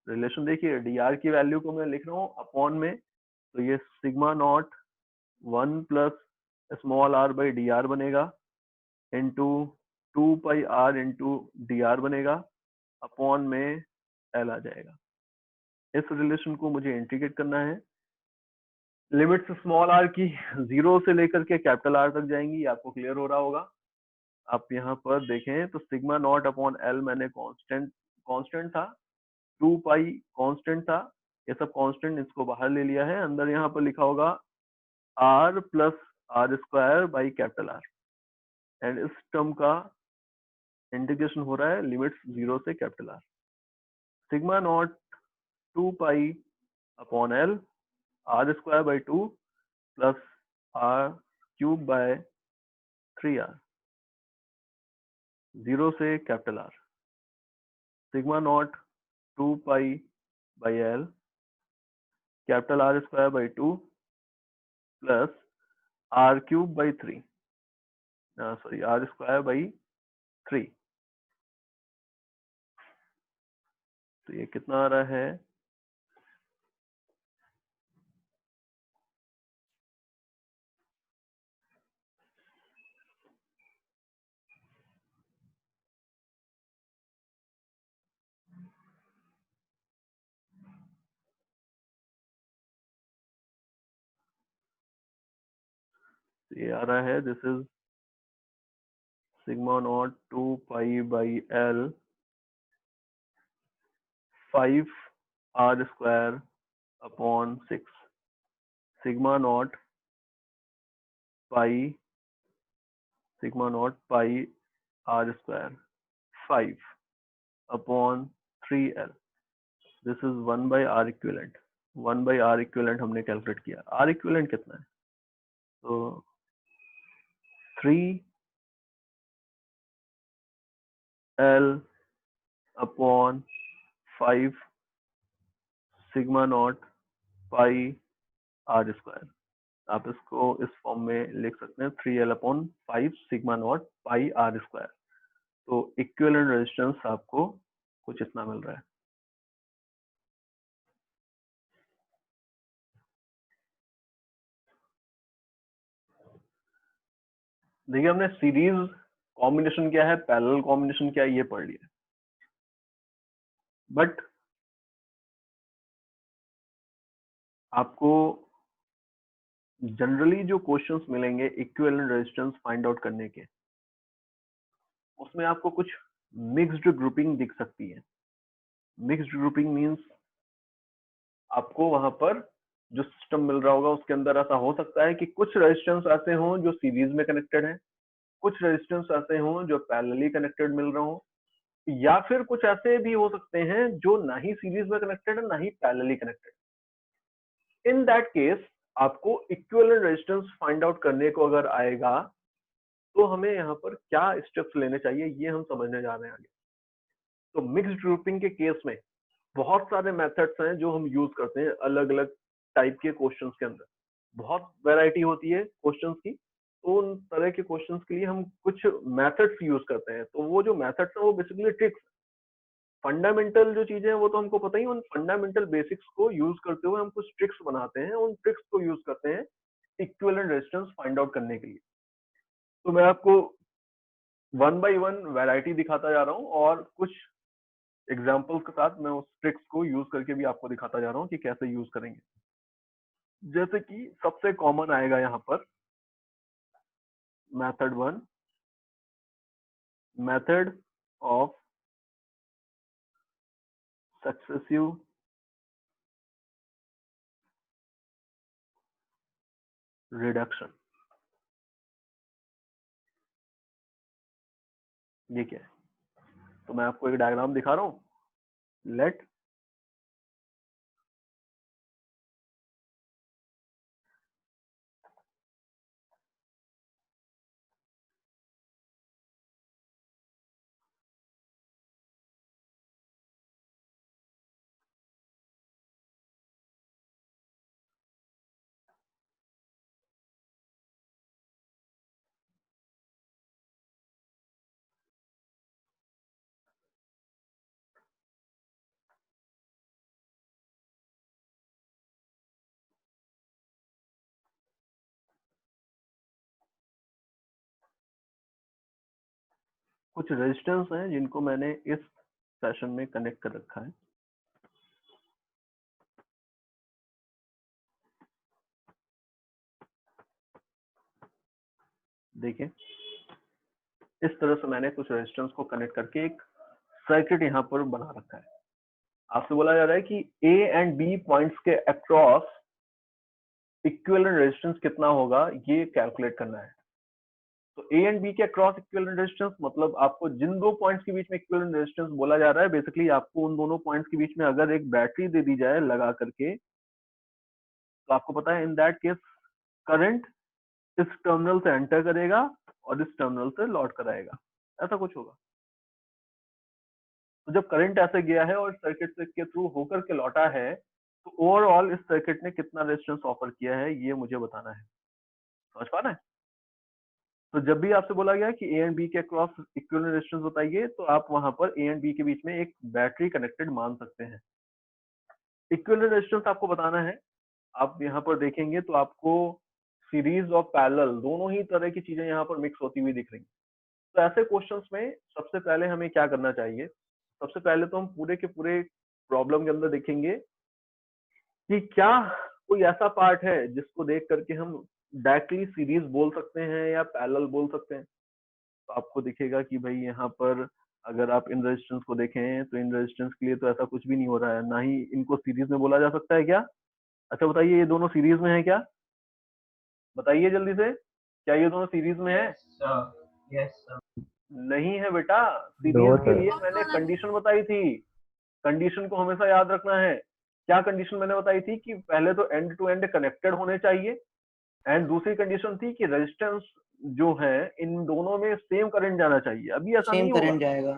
रिलेशन देखिए, dr की वैल्यू को मैं लिख रहा हूँ अपॉन में, तो ये sigma naught 1 plus small r by dr बनेगा, इंटू 2πr इंटू dr बनेगा, अपॉन में l आ जाएगा। इस रिलेशन को मुझे इंटीग्रेट करना है। लिमिट्स स्मॉल r की 0 से लेकर के कैपिटल R तक जाएंगी, आपको क्लियर हो रहा होगा। आप यहाँ पर देखें तो सिग्मा नॉट अपॉन एल मैंने कांस्टेंट था, 2 पाई कांस्टेंट था, ये सब कांस्टेंट इसको बाहर ले लिया है, अंदर यहाँ पर लिखा होगा r plus R square by capital R, and इस टर्म का इंटीग्रेशन हो रहा है लिमिट्स 0 से capital R। Sigma naught 2 pi upon L R square by 2 plus R cube by 3r, 0 से capital R। Sigma naught 2 pi by L capital R square by 2 plus R cube by 3, sorry R square by 3। तो ये कितना आ रहा है, ये आ रहा है, this is sigma naught 2 pi by L 5r square upon 6, sigma not pi r square 5 upon 3l। This is 1/R equivalent. 1/R equivalent हमने calculate किया। R इक्विवेलेंट कितना है, तो 3l upon 5 sigma not pi r square. आप इसको इस form में लिख सकते हैं, 3l upon 5 sigma not pi r square. तो इक्विवेलेंट रेजिस्टेंस आपको कुछ इतना मिल रहा है। देखिए हमने सीरीज कॉम्बिनेशन क्या है, पैरेलल कॉम्बिनेशन क्या है, ये पढ़ लिया, बट आपको जनरली जो क्वेश्चंस मिलेंगे इक्विवेलेंट रेजिस्टेंस फाइंड आउट करने के, उसमें आपको कुछ मिक्स्ड ग्रुपिंग दिख सकती है। मिक्स्ड ग्रुपिंग मींस आपको वहां पर जो सिस्टम मिल रहा होगा उसके अंदर ऐसा हो सकता है कि कुछ रेजिस्टेंस ऐसे हों जो सीरीज में कनेक्टेड हैं, कुछ रेजिस्टेंस ऐसे हों जो पैरेलली कनेक्टेड मिल रहे हों, या फिर कुछ ऐसे भी हो सकते हैं जो ना ही सीरीज में कनेक्टेड है ना ही parallelly connected. In that case आपको इक्विवेलेंट रेजिस्टेंस फाइंड आउट करने को अगर आएगा तो हमें यहाँ पर क्या स्टेप्स लेने चाहिए, ये हम समझने जा रहे हैं आगे। तो मिक्स्ड ग्रुपिंग के केस में बहुत सारे मेथड्स हैं जो हम यूज करते हैं अलग अलग टाइप के क्वेश्चंस के अंदर। बहुत वैरायटी होती है क्वेश्चंस की, तो उन तरह के क्वेश्चंस के लिए हम कुछ मेथड्स यूज करते हैं। तो वो जो मेथड्स है वो बेसिकली ट्रिक्स, फंडामेंटल जो चीजें हैं वो तो हमको पता ही, उन फंडामेंटल बेसिक्स को यूज करते हुए हम कुछ ट्रिक्स बनाते हैं, उन ट्रिक्स को यूज करते हैं इक्विवेलेंट रेजिस्टेंस फाइंड आउट करने के लिए। तो मैं आपको वन बाय वन वैरायटी दिखाता जा रहा हूँ और कुछ एग्जांपल्स के साथ मैं उस ट्रिक्स को यूज करके भी आपको दिखाता जा रहा हूँ कि कैसे यूज करेंगे। जैसे कि सबसे कॉमन आएगा यहाँ पर method 1, method of successive reduction. ये क्या है? तो मैं आपको एक डायग्राम दिखा रहा हूँ। लेट कुछ रेजिस्टेंस हैं जिनको मैंने इस सेशन में कनेक्ट कर रखा है। देखिए इस तरह से मैंने कुछ रेजिस्टेंस को कनेक्ट करके एक सर्किट यहाँ पर बना रखा है। आपसे बोला जा रहा है कि ए एंड बी पॉइंट्स के अक्रॉस इक्विवेलेंट रेजिस्टेंस कितना होगा, ये कैलकुलेट करना है। तो ए एंड बी के अक्रॉस इक्विवेलेंट रेजिस्टेंस मतलब आपको जिन दो पॉइंट्स के बीच में इक्विवेलेंट रेजिस्टेंस बोला जा रहा है, बेसिकली आपको उन दोनों पॉइंट्स के बीच में अगर एक बैटरी दे दी जाए लगा करके, तो आपको पता है इन दैट केस करंट इस टर्मिनल से एंटर करेगा और इस टर्मिनल से लौट कर आएगा, ऐसा कुछ होगा। तो जब करंट ऐसे गया है और सर्किट के थ्रू होकर के लौटा है, तो ओवरऑल इस सर्किट ने कितना रेजिस्टेंस ऑफर किया है ये मुझे बताना है। समझ पा रहे हैं? तो जब भी आपसे बोला गया कि ए एंड बी के अक्रॉस इक्विवेलेंट रेजिस्टेंस बताइए, तो आप वहां पर ए एंड बी के बीच में एक बैटरी कनेक्टेड मान सकते हैं। इक्विवेलेंट रेजिस्टेंस आपको बताना है। आप यहाँ पर देखेंगे तो आपको सीरीज और पैरेलल दोनों ही तरह की चीजें यहाँ पर मिक्स होती हुई दिख रही हैं। तो ऐसे क्वेश्चंस में सबसे पहले हमें क्या करना चाहिए? सबसे पहले तो हम पूरे के पूरे प्रॉब्लम के अंदर देखेंगे कि क्या कोई ऐसा पार्ट है जिसको देख करके हम डायरेक्टली सीरीज बोल सकते हैं या पैरेलल बोल सकते हैं। तो आपको दिखेगा कि भाई यहाँ पर अगर आप इन रेजिस्टेंस को देखें तो इन रेजिस्टेंस के लिए तो ऐसा कुछ भी नहीं हो रहा है, ना ही इनको सीरीज में बोला जा सकता है क्या? अच्छा बताइए, ये दोनों सीरीज में है क्या? बताइए जल्दी से, क्या ये दोनों सीरीज में है? Yes sir. नहीं है बेटा, सीरीज के लिए मैंने कंडीशन बताई थी। कंडीशन को हमेशा याद रखना है। क्या कंडीशन मैंने बताई थी? कि पहले तो एंड टू एंड कनेक्टेड होने चाहिए, एंड दूसरी कंडीशन थी कि रेजिस्टेंस जो है इन दोनों में सेम करंट जाना चाहिए। अभी ऐसा सेम नहीं होगा। करंट जाएगा।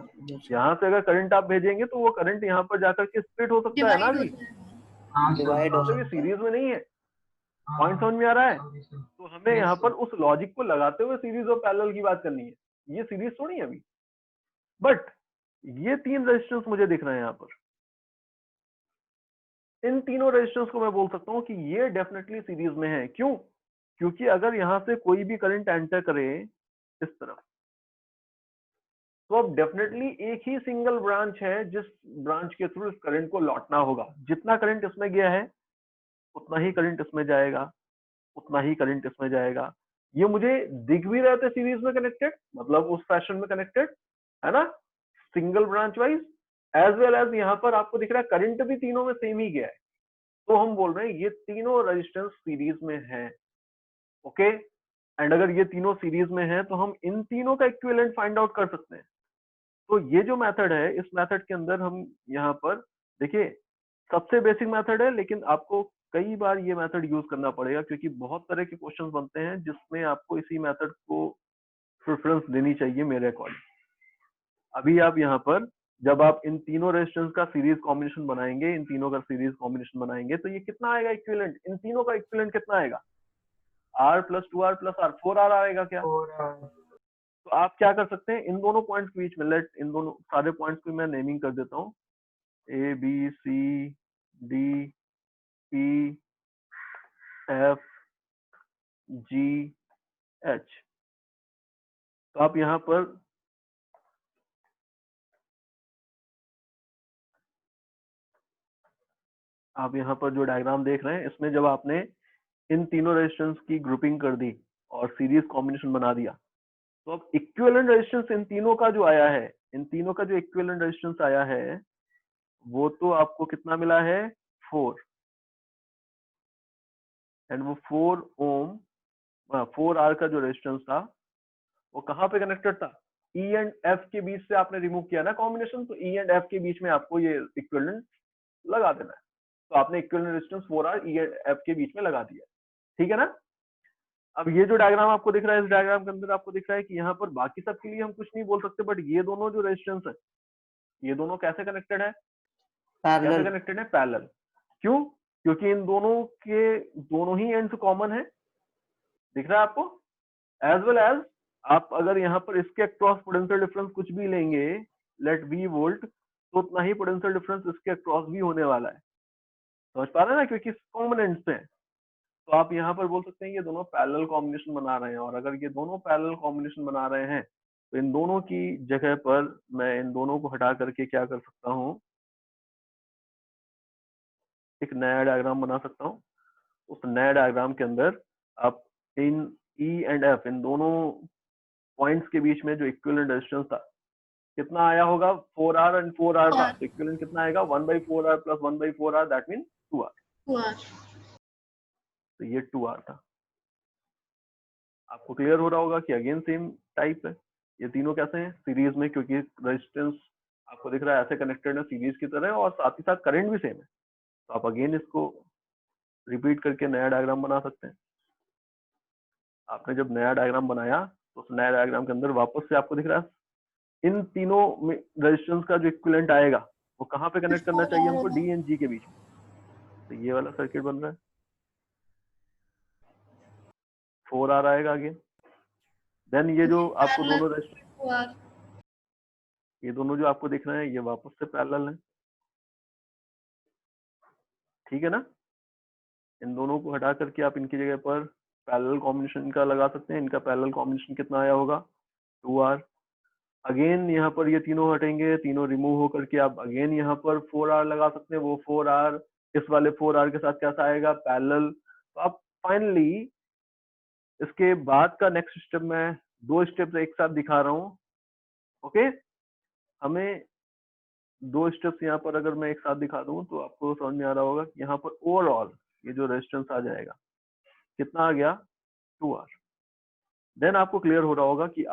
यहाँ से अगर करंट आप भेजेंगे तो वो करंट यहाँ पर जाकर के स्प्लिट हो सकता है ना अभी, डिवाइड हो मतलब ये सकता है। सीरीज में नहीं है। पॉइंट समझ में आ रहा है? तो हमें यहाँ पर उस लॉजिक को लगाते हुए सीरीज और पैरेलल की बात करनी है। ये सीरीज थोड़ी है अभी। बट ये तीन रेजिस्टेंस मुझे दिख रहे हैं यहाँ पर। इन तीनों रेजिस्टेंस को मैं बोल सकता हूँ कि ये डेफिनेटली सीरीज में है। क्यों? क्योंकि अगर यहाँ से कोई भी करंट एंटर करे इस तरफ, तो अब डेफिनेटली एक ही सिंगल ब्रांच है जिस ब्रांच के थ्रू इस करंट को लौटना होगा। जितना करंट इसमें गया है उतना ही करंट इसमें जाएगा, उतना ही करंट इसमें जाएगा। ये मुझे दिख भी रहे थे सीरीज में कनेक्टेड, मतलब उस फैशन में कनेक्टेड है ना, single branch wise, as well as यहाँ पर आपको दिख रहा है करंट भी तीनों में सेम ही गया है। तो हम बोल रहे हैं ये तीनों रेजिस्टेंस सीरीज में है। ओके, एंड अगर ये तीनों सीरीज में है तो हम इन तीनों का इक्विवेलेंट फाइंड आउट कर सकते हैं। तो ये जो मेथड है, इस मेथड के अंदर हम यहाँ पर देखिए सबसे बेसिक मेथड है, लेकिन आपको कई बार ये मेथड यूज करना पड़ेगा क्योंकि बहुत तरह के क्वेश्चंस बनते हैं जिसमें आपको इसी मेथड को प्रेफरेंस देनी चाहिए मेरे अकॉर्डिंग। अभी आप यहाँ पर जब आप इन तीनों रेजिस्टेंस का सीरीज कॉम्बिनेशन बनाएंगे, इन तीनों का सीरीज कॉम्बिनेशन बनाएंगे, तो ये कितना आएगा इक्विवेलेंट? इन तीनों का इक्विवेलेंट कितना आएगा? R plus 2R plus R 4R आएगा क्या? और तो आप क्या कर सकते हैं, इन दोनों पॉइंट्स के बीच में, लेट इन दोनों सारे पॉइंट्स की मैं नेमिंग कर देता हूँ, A B C D E F G H। तो आप यहाँ पर जो डायग्राम देख रहे हैं, इसमें जब आपने इन तीनों रेजिस्टेंस की ग्रुपिंग कर दी और सीरीज कॉम्बिनेशन बना दिया, तो अब इक्विवेलेंट रेजिस्टेंस इन तीनों का जो आया है, इन तीनों का जो इक्विवेलेंट रेजिस्टेंस आया है, वो तो आपको कितना मिला है? 4। एंड वो 4 ओम 4R का जो रेजिस्टेंस था, वो कहाँ पे कनेक्टेड था? E एंड F के बीच से आपने रिमूव किया ना कॉम्बिनेशन, तो E एंड F के बीच में आपको ये इक्विवेलेंट लगा देना है। तो आपने equivalent resistance 4R E and F के बीच में लगा दिया, ठीक है ना? अब ये जो डायग्राम आपको दिख रहा है, इस डायग्राम के अंदर आपको दिख रहा है कि यहाँ पर बाकी सब के लिए हम कुछ नहीं बोल सकते, बट ये दोनों जो रेजिस्टेंस है, ये दोनों कैसे कनेक्टेड है? कैसे पैरेलल। कनेक्टेड है? पैरेलल। क्यों? क्योंकि इन दोनों के दोनों ही एंड्स कॉमन है, दिख रहा है आपको? एज वेल एज आप अगर यहाँ पर इसके अक्रॉस पोटेंशियल डिफरेंस कुछ भी लेंगे, लेट V वोल्ट, तो उतना ही पोटेंशियल डिफरेंस इसके अक्रॉस भी होने वाला है। समझ पा रहे हैं ना? क्योंकि कॉमन एंड्स पे है। तो आप यहाँ पर बोल सकते हैं ये दोनों पैरेलल कॉम्बिनेशन बना रहे हैं, और अगर ये दोनों पैरेलल कॉम्बिनेशन बना रहे हैं, तो इन दोनों की जगह पर मैं इन दोनों को हटा करके क्या कर सकता हूँ, एक नया डायग्राम बना सकता हूँ। उस नए डायग्राम के अंदर आप इन E एंड F, इन दोनों पॉइंट्स के बीच में जो इक्विवेलेंट रेजिस्टेंस था, कितना आया होगा? 4R एंड 4R था, तो इक्विवेलेंट कितना आएगा? 1/4R plus 1/4R, that mean 2R। तो ये 2R था। आपको क्लियर हो रहा होगा कि अगेन सेम टाइप है, ये तीनों कैसे हैं? सीरीज में, क्योंकि रेजिस्टेंस आपको दिख रहा है ऐसे कनेक्टेड है सीरीज की तरह, और साथ ही साथ करंट भी सेम है। तो आप अगेन इसको रिपीट करके नया डायग्राम बना सकते हैं। आपने जब नया डायग्राम बनाया, तो उस नया डायग्राम के अंदर वापस से आपको दिख रहा है इन तीनों रेजिस्टेंस का जो इक्विवेलेंट आएगा, वो कहाँ पे कनेक्ट करना चाहिए हमको? D एंड G के बीच में। तो ये वाला सर्किट बन रहा है, 4R आएगा आगे। देन ये जो आपको दोनों रेजिस्टेंस, ये दोनों जो आपको दिख रहे हैं, ये वापस से पैरेलल है, ठीक है ना? इन दोनों को हटा करके आप इनकी जगह पर पैरेलल कॉम्बिनेशन का लगा सकते हैं। इनका पैरेलल कॉम्बिनेशन कितना आया होगा? 2R। अगेन यहाँ पर ये तीनों हटेंगे, तीनों रिमूव होकर के आप अगेन यहाँ पर 4R लगा सकते हैं। वो 4R इस वाले 4R के साथ कैसा आएगा? पैरेलल। तो आप फाइनली इसके बाद का नेक्स्ट स्टेप, मैं 2 स्टेप्स एक साथ दिखा रहा हूँ, ओके? हमें 2 स्टेप्स यहाँ पर अगर मैं एक साथ दिखा दूं, तो आपको समझ में आ रहा होगा कि यहाँ पर ओवरऑल ये जो रेजिस्टेंस आ जाएगा, कितना आ गया? 2R। देन आपको क्लियर हो रहा होगा कि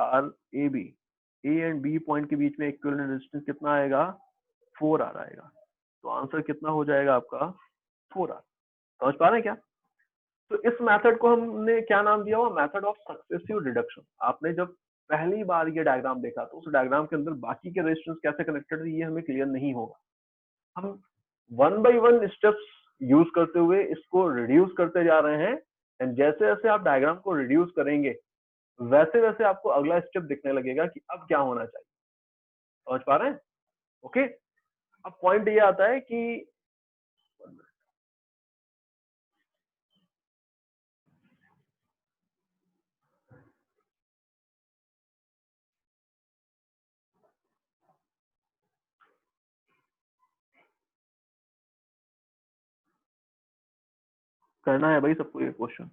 A एंड B पॉइंट के बीच में इक्विवेलेंट रेजिस्टेंस कितना आएगा? 4R आएगा। तो आंसर कितना हो जाएगा आपका? 4R। समझ पा रहे हैं क्या? तो इस मेथड को हमने क्या नाम दिया हुआ? Method of successive reduction. आपने जब पहली बार ये डायग्राम देखा, तो उस डायग्राम के अंदर बाकी के रेजिस्टेंस कैसे कनेक्टेड है, ये हमें क्लियर नहीं होगा। हम 1 बाय 1 स्टेप्स यूज करते हुए इसको रिड्यूस करते जा रहे हैं, एंड जैसे जैसे आप डायग्राम को रिड्यूस करेंगे, वैसे वैसे आपको अगला स्टेप दिखने लगेगा कि अब क्या होना चाहिए। समझ पा रहे हैं? ओके। अब पॉइंट ये आता है कि करना है भाई सबको ये क्वेश्चन।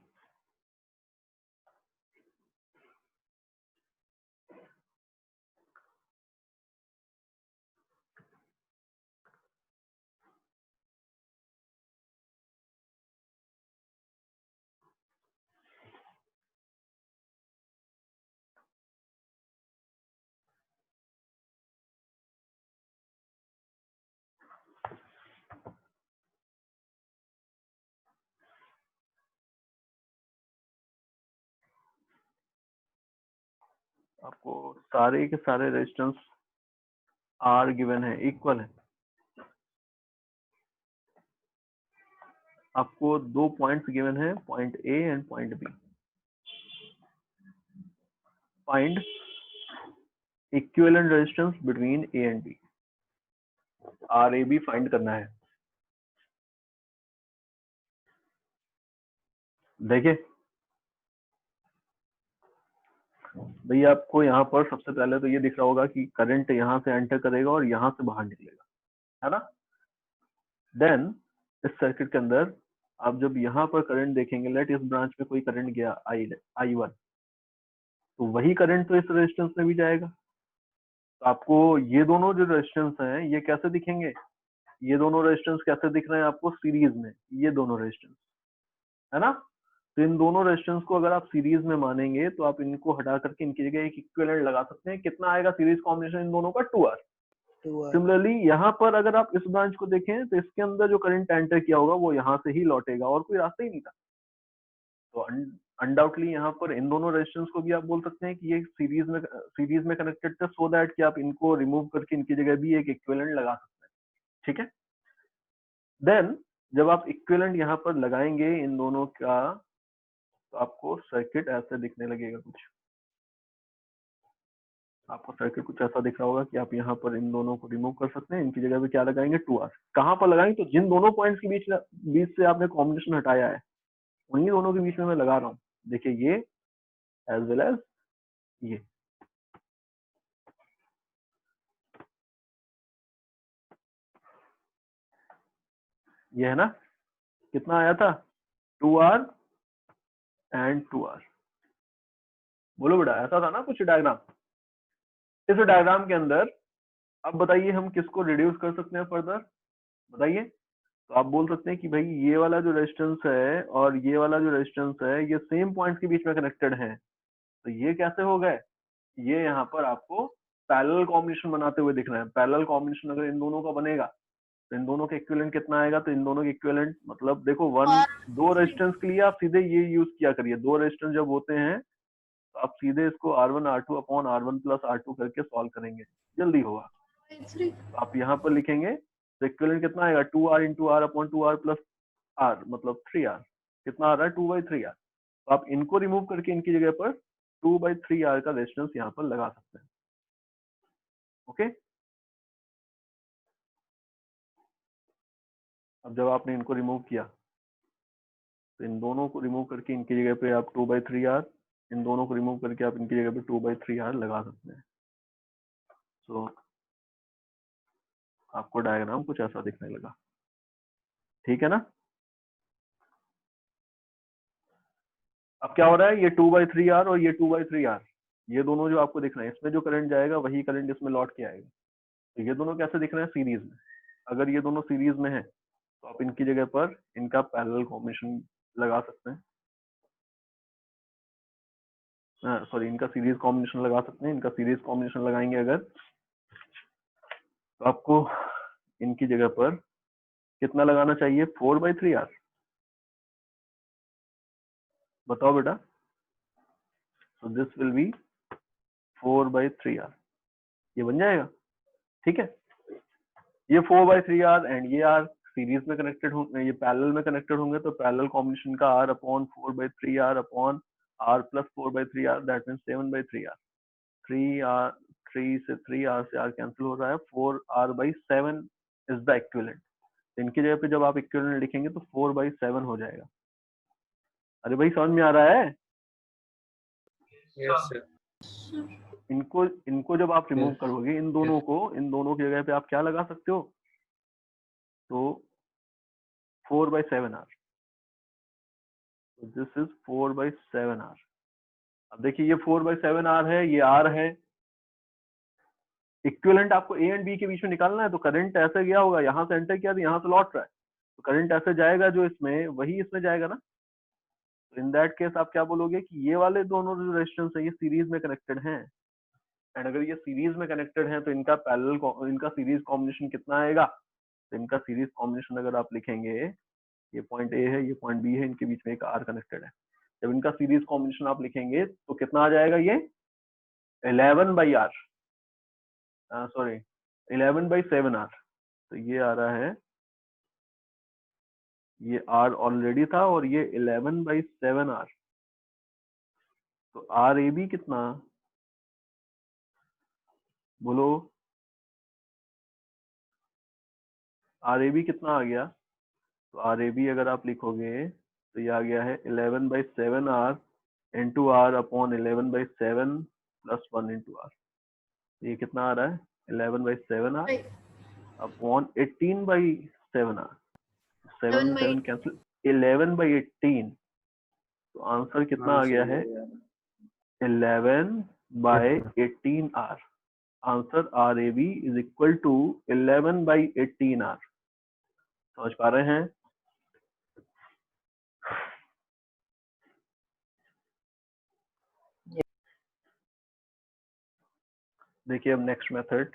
आपको सारे के सारे रेजिस्टेंस आर गिवन है, इक्वल है। आपको 2 पॉइंट्स गिवन है, point A and point B. Find equivalent resistance between A and B, R A B फाइंड करना है। देखिए भैया आपको यहाँ पर सबसे पहले तो ये दिख रहा होगा कि करंट यहाँ से एंटर करेगा और यहाँ से बाहर निकलेगा, है ना। देन इस सर्किट के अंदर आप जब यहाँ पर करंट देखेंगे, लेट इस ब्रांच में कोई करंट गया I1, तो वही करंट तो इस रेजिस्टेंस में भी जाएगा। तो आपको ये दोनों जो रेजिस्टेंस हैं ये कैसे दिखेंगे, ये दोनों रेजिस्टेंस कैसे दिख रहे हैं आपको सीरीज में, ये दोनों रेजिस्टेंस, है ना। तो इन दोनों रेजिस्टेंस को अगर आप सीरीज में मानेंगे तो आप इनको हटा करके इनकी जगह एक इक्विवेलेंट लगा सकते हैं। कितना आएगा सीरीज कॉम्बिनेशन इन दोनों का, 2R। सिमिलरली यहाँ पर अगर आप इस ब्रांच को देखें तो इसके अंदर जो करंट एंटर किया होगा वो यहाँ से ही लौटेगा और कोई रास्ता ही नहीं था। तो अनडाउटली यहाँ पर इन दोनों रेजिस्टेंस को भी आप बोल सकते हैं कि ये सीरीज में कनेक्टेड थे, सो दैट कि आप इनको रिमूव करके इनकी जगह भी एक इक्विवेलेंट लगा सकते हैं, ठीक है। देन जब आप इक्विवेलेंट यहाँ पर लगाएंगे इन दोनों का, तो आपको सर्किट ऐसे दिखने लगेगा कुछ, आपको सर्किट कुछ ऐसा दिख रहा होगा कि आप यहाँ पर इन दोनों को रिमूव कर सकते हैं, इनकी जगह पे क्या लगाएंगे, 2R। कहाँ पर लगाएंगे, तो जिन दोनों पॉइंट्स के बीच से आपने कॉम्बिनेशन हटाया है उन्हीं दोनों के बीच में मैं लगा रहा हूँ। देखिए ये एज वेल एज ये है ना, कितना आया था, 2R एंड 2R। बोलो बेटा, ऐसा था ना कुछ डायग्राम। इस डायग्राम के अंदर अब बताइए हम किसको रिड्यूस कर सकते हैं फर्दर, बताइए। तो आप बोल सकते हैं कि भाई ये वाला जो रेजिस्टेंस है और ये वाला जो रेजिस्टेंस है ये सेम पॉइंट के बीच में कनेक्टेड है, तो ये कैसे हो गए, ये यहाँ पर आपको पैरेलल कॉम्बिनेशन बनाते हुए दिख रहे हैं। पैरेलल कॉम्बिनेशन अगर इन दोनों का बनेगा तो इन दोनों के इक्विवेलेंट कितना आएगा, तो इन दोनों के इक्विवेलेंट मतलब देखो दो रेजिस्टेंस के लिए आप सीधे ये यूज किया करिए। दो रेजिस्टेंस जब होते हैं तो आप सीधे इसको R1 R2 upon R1 plus R2 करके सॉल्व करेंगे, जल्दी होगा। तो आप यहाँ पर लिखेंगे तो इक्विवेलेंट कितना आएगा, 2R into R upon 2R plus R मतलब 3R, कितना आ रहा है 2/3R। तो आप इनको रिमूव करके इनकी जगह पर 2/3R का रेजिस्टेंस यहाँ पर लगा सकते हैं, ओके। अब जब आपने इनको रिमूव किया तो इन दोनों को रिमूव करके इनकी जगह पे आप 2/3R, इन दोनों को रिमूव करके आप इनकी जगह पे 2/3R लगा सकते हैं। तो आपको डायग्राम कुछ ऐसा दिखने लगा, ठीक है ना। अब क्या हो रहा है, ये 2/3R और ये 2/3R, ये दोनों जो आपको दिख रहे हैं इसमें जो करंट जाएगा वही करंट इसमें लौट के आएगा। तो ये दोनों कैसे दिख रहे हैं, सीरीज में। अगर ये दोनों सीरीज में है तो आप इनकी जगह पर इनका पैरेलल कॉम्बिनेशन लगा सकते हैं, सॉरी इनका सीरीज कॉम्बिनेशन लगा सकते हैं। इनका सीरीज कॉम्बिनेशन लगाएंगे अगर तो आपको इनकी जगह पर कितना लगाना चाहिए, 4/3R, बताओ बेटा। तो दिस विल बी 4/3R, ये बन जाएगा, ठीक है। ये 4/3R एंड ये R सीरीज में कनेक्टेड होंगे, ये पैरेलल में कनेक्टेड होंगे, तो पैरेलल कॉम्बिनेशन का R upon 4/3R upon R plus 4/3R that means 7/3R। 3R 3 से 3R से R कैंसिल हो रहा है, 4R/7 इज द इक्विवेलेंट। इनकी जगह पे जब आप इक्विवेलेंट लिखेंगे तो 4/7 हो जाएगा। अरे भाई समझ में आ रहा है, Yes, sir. इनको जब आप रिमूव Yes. करोगे इन दोनों को, इन दोनों की जगह पे आप क्या लगा सकते हो, तो 4/7R। This is 4/7R। अब देखिए ये 4/7R है, ये R है। इक्विवेलेंट आपको ए एंड बी के बीच में निकालना है, तो करंट ऐसे गया होगा, यहाँ से एंटर किया तो यहाँ से लौट रहा है, तो करंट ऐसे जाएगा जो इसमें वही इसमें जाएगा ना। तो इन दैट केस आप क्या बोलोगे कि ये वाले दोनों जो रेजिस्टेंस है ये सीरीज में कनेक्टेड हैं, एंड अगर ये सीरीज में कनेक्टेड है तो इनका पैरेलल, इनका सीरीज कॉम्बिनेशन कितना आएगा, तो इनका सीरीज कॉम्बिनेशन अगर आप लिखेंगे, ये पॉइंट ए है, ये पॉइंट बी है, इनके बीच में एक R कनेक्टेड है। जब इनका सीरीज कॉम्बिनेशन आप लिखेंगे तो कितना आ जाएगा, ये 11/R, सॉरी 11/7R। तो ये आ रहा है, ये R ऑलरेडी था और ये 11/7R। तो RAB कितना, बोलो RAB कितना आ गया? तो RAB अगर आप लिखोगे तो ये आ गया है 11/7R into R upon 11/7 plus 1 into R। ये कितना आ रहा है? 11/7R upon 18/7R। 7 7 कैंसिल, 11/18। तो आंसर कितना आ गया है? 11/18R। Answer RAB is equal to 11/18R। समझ पा रहे हैं? देखिए अब next method,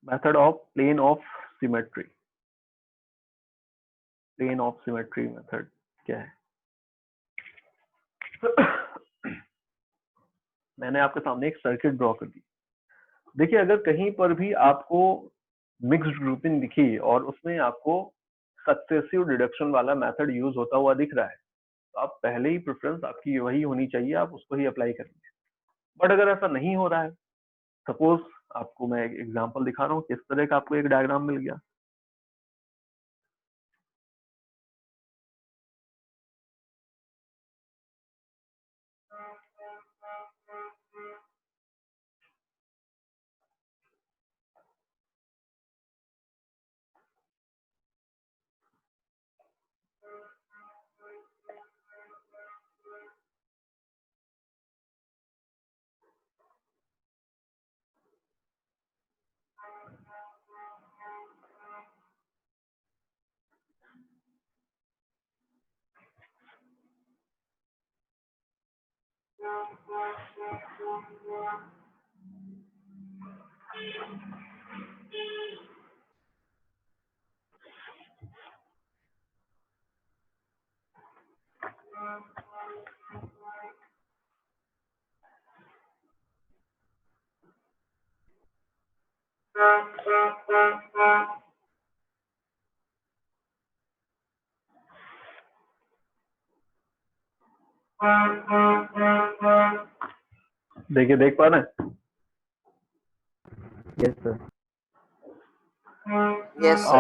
method of plane of symmetry. Plane of symmetry method क्या है? मैंने आपके सामने एक सर्किट ड्रॉ कर दी। देखिए अगर कहीं पर भी आपको मिक्स्ड ग्रुपिंग दिखी और उसमें आपको सक्सेसिव डिडक्शन वाला मेथड यूज होता हुआ दिख रहा है, तो आप पहले ही प्रेफरेंस आपकी वही होनी चाहिए, आप उसको ही अप्लाई करेंगे। बट अगर ऐसा नहीं हो रहा है, सपोज आपको मैं एक एग्जांपल दिखा रहा हूँ किस तरह का आपको एक डायग्राम मिल गया। देखिए देख पा रहे हैं? Yes sir. Yes, sir.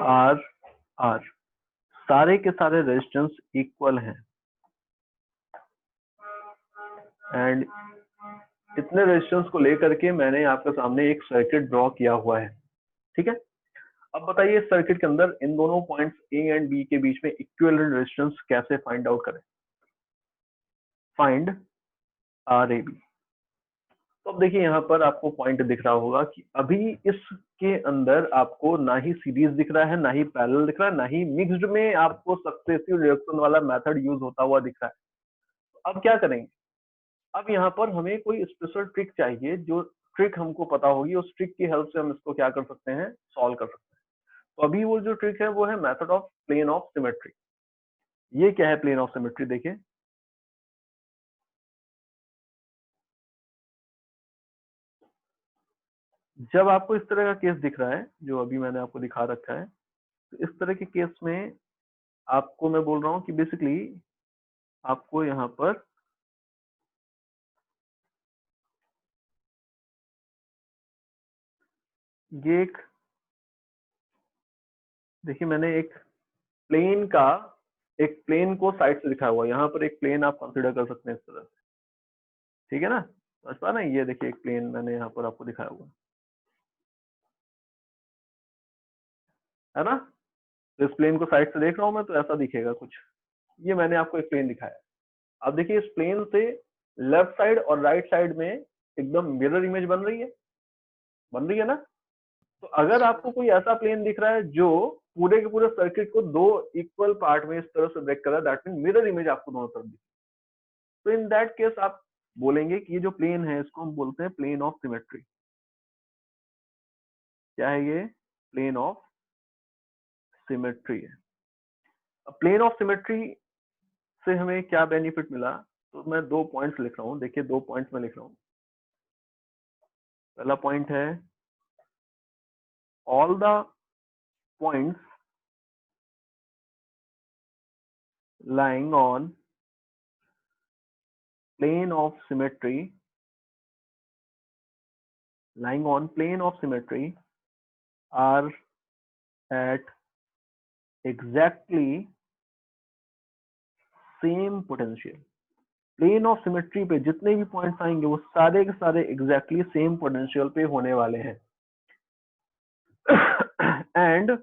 R R सारे के सारे रेजिस्टेंस इक्वल हैं एंड इतने रेजिस्टेंस को लेकर के मैंने आपके सामने एक सर्किट ड्रॉ किया हुआ है। ठीक है, अब बताइए सर्किट के अंदर इन दोनों पॉइंट्स ए एंड बी के बीच में इक्विवेलेंट रेजिस्टेंस कैसे फाइंड आउट करें? Find RAB। तो अब देखिए यहाँ पर आपको पॉइंट दिख रहा होगा कि अभी इसके अंदर आपको ना ही सीरीज दिख रहा है, ना ही पैरेलल दिख रहा है, ना ही मिक्स्ड में आपको सक्सेसिव रिडक्शन वाला मेथड यूज होता हुआ दिख रहा है। तो अब क्या करेंगे? अब यहाँ पर हमें कोई स्पेशल ट्रिक चाहिए, जो ट्रिक हमको पता होगी, उस ट्रिक की हेल्प से हम इसको क्या कर सकते हैं? सॉल्व कर सकते हैं। तो अभी वो जो ट्रिक है वो है method of plane of symmetry. ये क्या है प्लेन ऑफ सिमेट्री? देखिए जब आपको इस तरह का केस दिख रहा है जो अभी मैंने आपको दिखा रखा है, तो इस तरह के केस में आपको मैं बोल रहा हूँ कि बेसिकली आपको यहाँ पर ये एक, देखिए मैंने एक प्लेन का, एक प्लेन को साइड से दिखाया हुआ, यहाँ पर एक प्लेन आप कंसिडर कर सकते हैं इस तरह से। ठीक है ना, समझ पा रहे हैं? ये देखिए एक प्लेन मैंने यहाँ पर आपको दिखाया हुआ है ना। तो इस प्लेन को साइड से देख रहा हूँ मैं, तो ऐसा दिखेगा कुछ। ये मैंने आपको एक प्लेन दिखाया। अब देखिए इस प्लेन से लेफ्ट साइड और राइट साइड में एकदम मिरर इमेज बन रही है, बन रही है ना। तो अगर आपको कोई ऐसा प्लेन दिख रहा है जो पूरे के पूरे सर्किट को दो इक्वल पार्ट में इस तरह से ब्रेक कर रहा है, दैट मीन मिरर इमेज आपको दोनों तरफ दिख, तो इन दैट केस आप बोलेंगे कि ये जो प्लेन है इसको हम बोलते हैं प्लेन ऑफ सिमेट्री। क्या है ये? प्लेन ऑफ सिमेट्री है। प्लेन ऑफ सिमेट्री से हमें क्या बेनिफिट मिला, तो मैं 2 पॉइंट्स लिख रहा हूँ। देखिए 2 पॉइंट्स मैं लिख रहा हूँ। पहला पॉइंट है all the points lying on plane of symmetry are at exactly same potential। Plane of symmetry पे जितने भी पॉइंट्स आएंगे वो सारे के सारे एग्जैक्टली सेम पोटेंशियल पे होने वाले हैं। And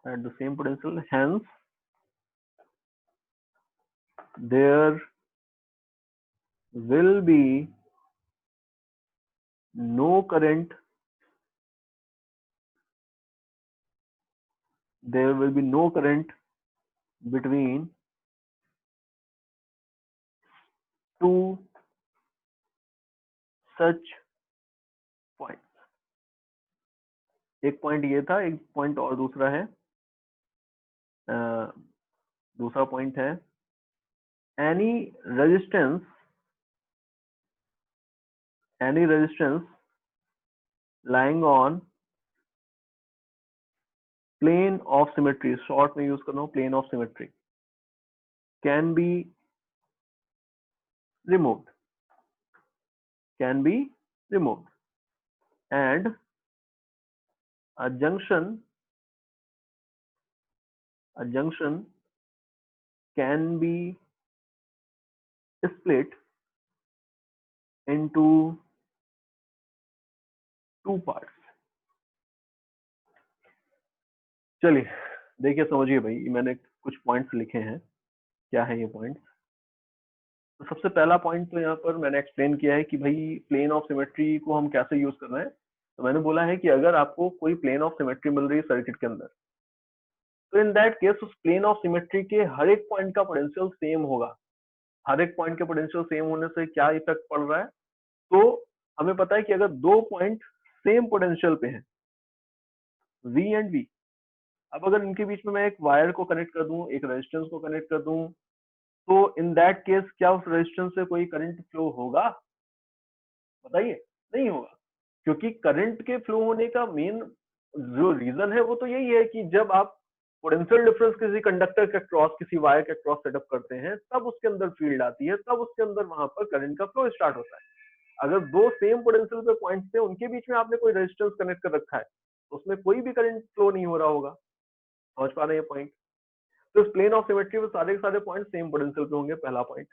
at the same potential, hence there will be no current between two such points। एक पॉइंट ये था, एक पॉइंट और दूसरा है। दूसरा पॉइंट है any resistance lying on plane of symmetry, short में यूज कर रहा हूं, plane of symmetry can be removed and a junction can be split into two parts। चलिए देखिए समझिए भाई, मैंने कुछ पॉइंट्स लिखे हैं। क्या है ये पॉइंट्स? तो सबसे पहला पॉइंट तो यहाँ पर मैंने एक्सप्लेन किया है कि भाई प्लेन ऑफ सिमेट्री को हम कैसे यूज कर रहे हैं। तो मैंने बोला है कि अगर आपको कोई प्लेन ऑफ सिमेट्री मिल रही है सर्किट के अंदर, तो इन दैट केस उस प्लेन ऑफ सिमेट्री के हर एक पॉइंट का पोटेंशियल सेम होगा। हर एक पॉइंट के पोटेंशियल सेम होने से क्या इफेक्ट पड़ रहा है, तो हमें पता है कि अगर दो पॉइंट सेम पोटेंशियल पे हैं V एंड V, अब अगर इनके बीच में मैं एक वायर को कनेक्ट कर दूं, एक रेजिस्टेंस को कनेक्ट कर दूं, तो इन दैट केस क्या उस रेजिस्टेंस से कोई करंट फ्लो होगा? बताइए, नहीं होगा। क्योंकि करंट के फ्लो होने का मेन जो रीजन है वो तो यही है कि जब आप पोटेंशियल डिफरेंस किसी कंडक्टर के क्रॉस, किसी वायर के क्रॉस सेटअप करते हैं, तब उसके अंदर फील्ड आती है, तब उसके अंदर वहां पर करंट का फ्लो स्टार्ट होता है। अगर दो सेम पोटेंशियल पे पॉइंट्स थे, उनके बीच में आपने कोई रेजिस्टेंस कनेक्ट कर रखा है, तो उसमें कोई भी करंट फ्लो नहीं हो रहा होगा। समझ पा रहे हैं ये पॉइंट? तो इस प्लेन ऑफ सिमेट्री में सारे के सारे पॉइंट सेम पोटेंशियल पे होंगे, पहला पॉइंट।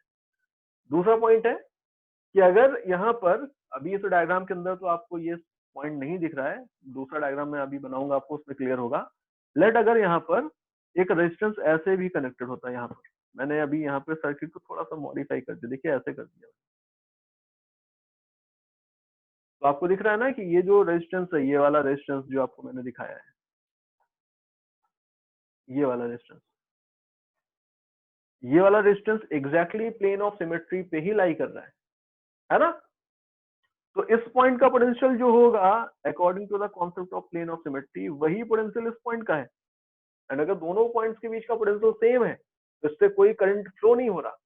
दूसरा पॉइंट है कि अगर यहाँ पर अभी इस डायग्राम के अंदर तो आपको ये पॉइंट नहीं दिख रहा है, दूसरा डायग्राम मैं अभी बनाऊंगा आपको, उसमें क्लियर होगा। लेट अगर यहाँ पर एक रेजिस्टेंस ऐसे भी कनेक्टेड होता है, यहाँ पर मैंने अभी यहाँ पे सर्किट को थोड़ा सा मॉडिफाई कर दिया, देखिए ऐसे कर दिया, तो आपको दिख रहा है ना कि ये जो रेजिस्टेंस है, ये वाला रेजिस्टेंस जो आपको मैंने दिखाया है, ये वाला रेजिस्टेंस, ये वाला resistance exactly plane of symmetry पे ही लाई कर रहा है ना? तो इस पॉइंट का पोटेंशियल जो होगा according to the concept of plane of symmetry, वही पोटेंशियल इस पॉइंट का है। एंड अगर दोनों पॉइंट्स के बीच का पोटेंशियल सेम है, तो इससे कोई करंट फ्लो नहीं हो रहा।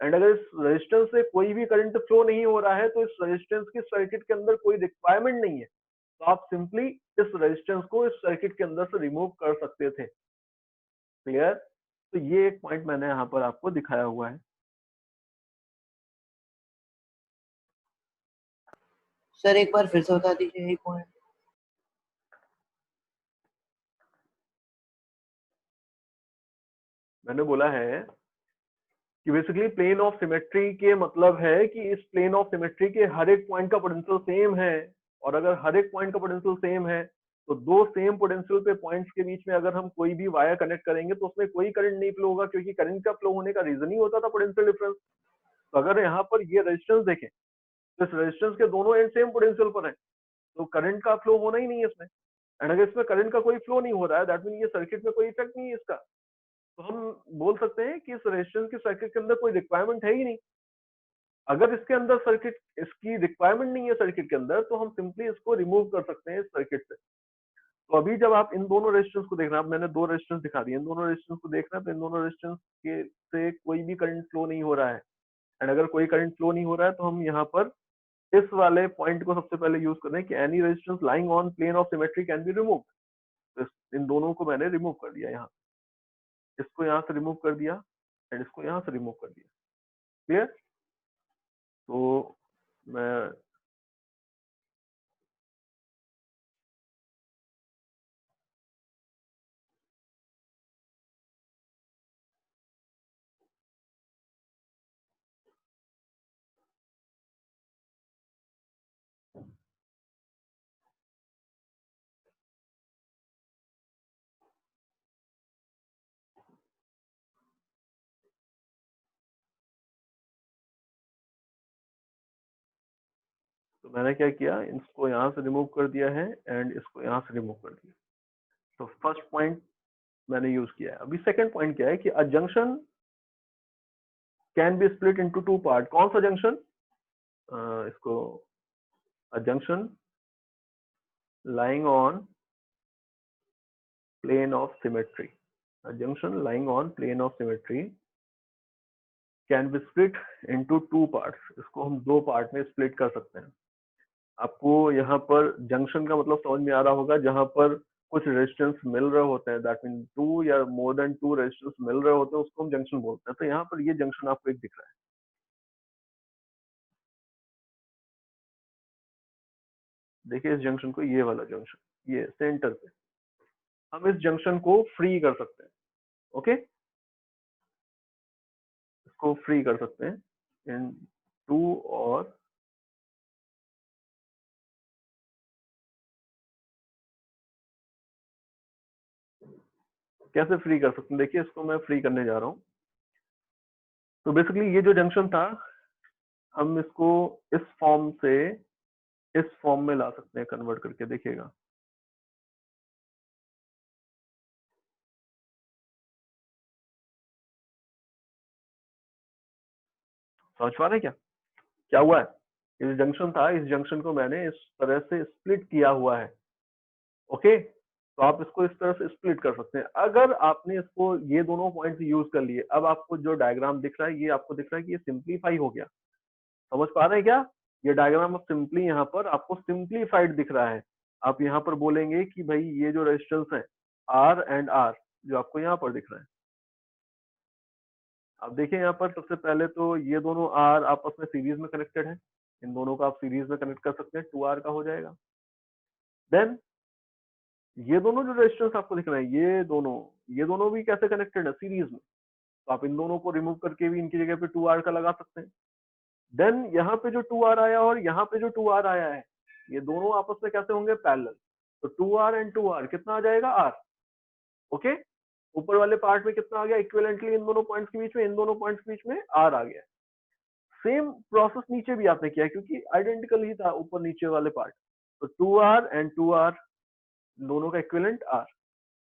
एंड अगर इस रेजिस्टेंस से कोई भी करंट फ्लो नहीं हो रहा है, तो इस रेजिस्टेंस की सर्किट के अंदर कोई रिक्वायरमेंट नहीं है, तो आप सिंपली इस रेजिस्टेंस को इस सर्किट के अंदर से रिमूव कर सकते थे। क्लियर? तो ये एक पॉइंट मैंने यहाँ पर आपको दिखाया हुआ है। सर एक बार फिर से बता दीजिए ये पॉइंट। मैंने बोला है कि बेसिकली प्लेन ऑफ सिमेट्री के मतलब है कि इस प्लेन ऑफ सिमेट्री के हर एक पॉइंट का पोटेंशियल सेम है, और अगर हर एक पॉइंट का पोटेंशियल सेम है, तो दो सेम पोटेंशियल पे पॉइंट्स के बीच में अगर हम कोई भी वायर कनेक्ट करेंगे, तो उसमें कोई करंट नहीं फ्लो होगा, क्योंकि करंट का फ्लो होने का रीजन ही होता था पोटेंशियल डिफरेंस। तो अगर यहाँ पर ये रेजिस्टेंस देखें, तो इस रेजिस्टेंस के दोनों एंड सेम पोटेंशियल पर है, तो करंट का फ्लो होना ही नहीं है इसमें। एंड अगर इसमें करंट का कोई फ्लो नहीं हो रहा है, दैट मीन ये सर्किट में कोई इफेक्ट नहीं है इसका, तो हम बोल सकते हैं कि इस रेजिस्टेंस के सर्किट के अंदर कोई रिक्वायरमेंट है ही नहीं। अगर इसके अंदर सर्किट, इसकी रिक्वायरमेंट नहीं है सर्किट के अंदर, तो हम सिंपली इसको रिमूव कर सकते हैं इस सर्किट से। तो अभी जब आप इन दोनों रेजिस्टेंस को देख रहे हैं, मैंने दो रेजिस्टेंस दिखा दिए, इन दोनों रेजिस्टेंस को देख रहे हैं, तो इन दोनों रेजिस्टेंस के से कोई भी करंट फ्लो नहीं हो रहा है। एंड अगर कोई करंट फ्लो नहीं हो रहा है तो हम यहाँ पर इस वाले पॉइंट को सबसे पहले यूज कर रहे हैं कि any resistance lying on plane of symmetry can be remove. तो इन दोनों को मैंने रिमूव कर दिया, यहाँ इसको यहाँ से रिमूव कर दिया एंड इसको यहाँ से रिमूव कर दिया। क्लियर? तो मैं तो मैंने क्या किया, इसको यहाँ से रिमूव कर दिया है एंड इसको यहाँ से रिमूव कर दिया। तो फर्स्ट पॉइंट मैंने यूज किया है। अभी सेकंड पॉइंट क्या है कि अ junction can be split into two part. कौन सा जंक्शन? इसको अ junction lying on plane of symmetry, a junction lying on plane of symmetry can be split into two parts। इसको हम दो पार्ट में स्प्लिट कर सकते हैं। आपको यहाँ पर जंक्शन का मतलब समझ में आ रहा होगा, जहां पर कुछ रेजिस्टेंस मिल रहे होते हैं, दैट मीन टू या मोर देन टू रेजिस्टेंस मिल रहे होते हैं, उसको हम जंक्शन बोलते हैं। तो यहाँ पर ये जंक्शन आपको एक दिख रहा है, देखिए इस जंक्शन को, ये वाला जंक्शन, ये सेंटर पे हम इस जंक्शन को फ्री कर सकते हैं। ओके, इसको फ्री कर सकते हैं इन टू, और कैसे फ्री कर सकते हैं, देखिए इसको मैं फ्री करने जा रहा हूँ। तो बेसिकली ये जो जंक्शन था, हम इसको इस फॉर्म से इस फॉर्म में ला सकते हैं कन्वर्ट करके, देखिएगा। समझ पा रहे हैं क्या क्या हुआ है? ये जो जंक्शन था, इस जंक्शन को मैंने इस तरह से स्प्लिट किया हुआ है। ओके, तो आप इसको इस तरह से स्प्लिट कर सकते हैं। अगर आपने इसको ये दोनों पॉइंट्स यूज कर लिए, अब आपको जो डायग्राम दिख रहा है, ये आपको दिख रहा है कि ये सिंप्लीफाई हो गया। समझ पा रहे हैं क्या? ये डायग्राम अब सिंपली यहाँ पर आपको सिंप्लीफाइड दिख रहा है। आप यहाँ पर बोलेंगे कि भाई ये जो रेजिस्टेंस है आर एंड आर, जो आपको यहाँ पर दिख रहा है, अब देखिए यहाँ पर सबसे पहले तो ये दोनों आर आपस में सीरीज में कनेक्टेड है, इन दोनों का आप सीरीज में कनेक्ट कर सकते हैं, 2R का हो जाएगा। देन ये दोनों जो रेजिस्टेंस आपको दिख रहे हैं, ये दोनों भी कैसे कनेक्टेड है? सीरीज में। तो आप इन दोनों को रिमूव करके भी इनकी जगह पे 2R का लगा सकते हैं। देन यहाँ पे जो 2R आया और यहाँ पे जो 2R आया है, ये दोनों आपस में कैसे होंगे? पैरेलल। तो 2R एंड 2R कितना आ जाएगा? R। ओके, ऊपर वाले पार्ट में कितना आ गया? इक्विवेलेंटली इन दोनों पॉइंट्स के बीच में, इन दोनों पॉइंट्स के बीच में R आ गया। सेम प्रोसेस नीचे भी आपने किया, क्योंकि आइडेंटिकल ही था ऊपर नीचे वाले पार्ट। तो 2R एंड 2R दोनों का इक्विवेलेंट R।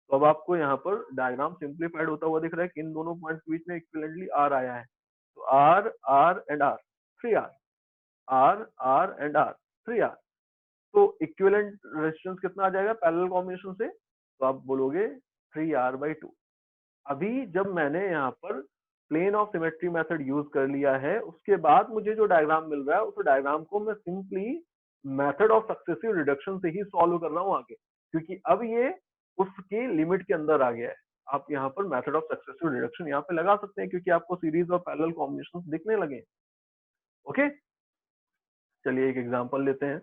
तो अब आपको यहाँ पर डायग्राम सिंप्लीफाइड होता हुआ दिख रहा है कि इन दोनों पॉइंट्स के बीच में इक्विवेलेंटली R आया है। तो R, R and R, 3R, R, R and R, 3R। तो इक्विवेलेंट रेजिस्टेंस कितना आ जाएगा पैरेलल कॉम्बिनेशन से? तो आप बोलोगे 3R/2। अभी जब मैंने यहाँ पर plane of symmetry method use कर लिया है, उसके बाद मुझे जो डायग्राम मिल रहा है, उस डायग्राम को मैं simply method of successive reduction से ही सॉल्व कर रहा हूँ आगे, क्योंकि अब ये उसके लिमिट के अंदर आ गया है। आप यहाँ पर मेथड ऑफ सक्सेसिव रिडक्शन यहाँ पे लगा सकते हैं, क्योंकि आपको सीरीज और पैरेलल कॉम्बिनेशन दिखने लगे। ओके, चलिए एक एग्जांपल लेते हैं।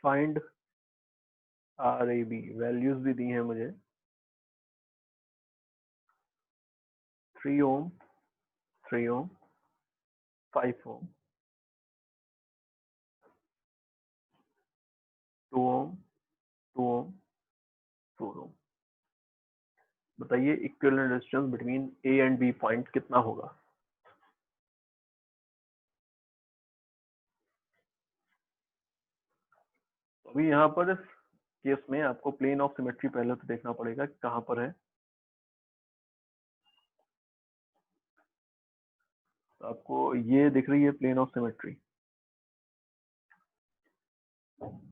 फाइंड RAB, वैल्यूज भी दी हैं मुझे 3 ओम 3 ओम 5 ओम 2 ओम 2 ओम 4 ओम। बताइए equivalent resistance between A and B point कितना होगा? तो अभी यहाँ पर इस केस में आपको प्लेन ऑफ सिमेट्री पहले तो देखना पड़ेगा कि कहाँ पर है। तो आपको ये दिख रही है प्लेन ऑफ सिमेट्री।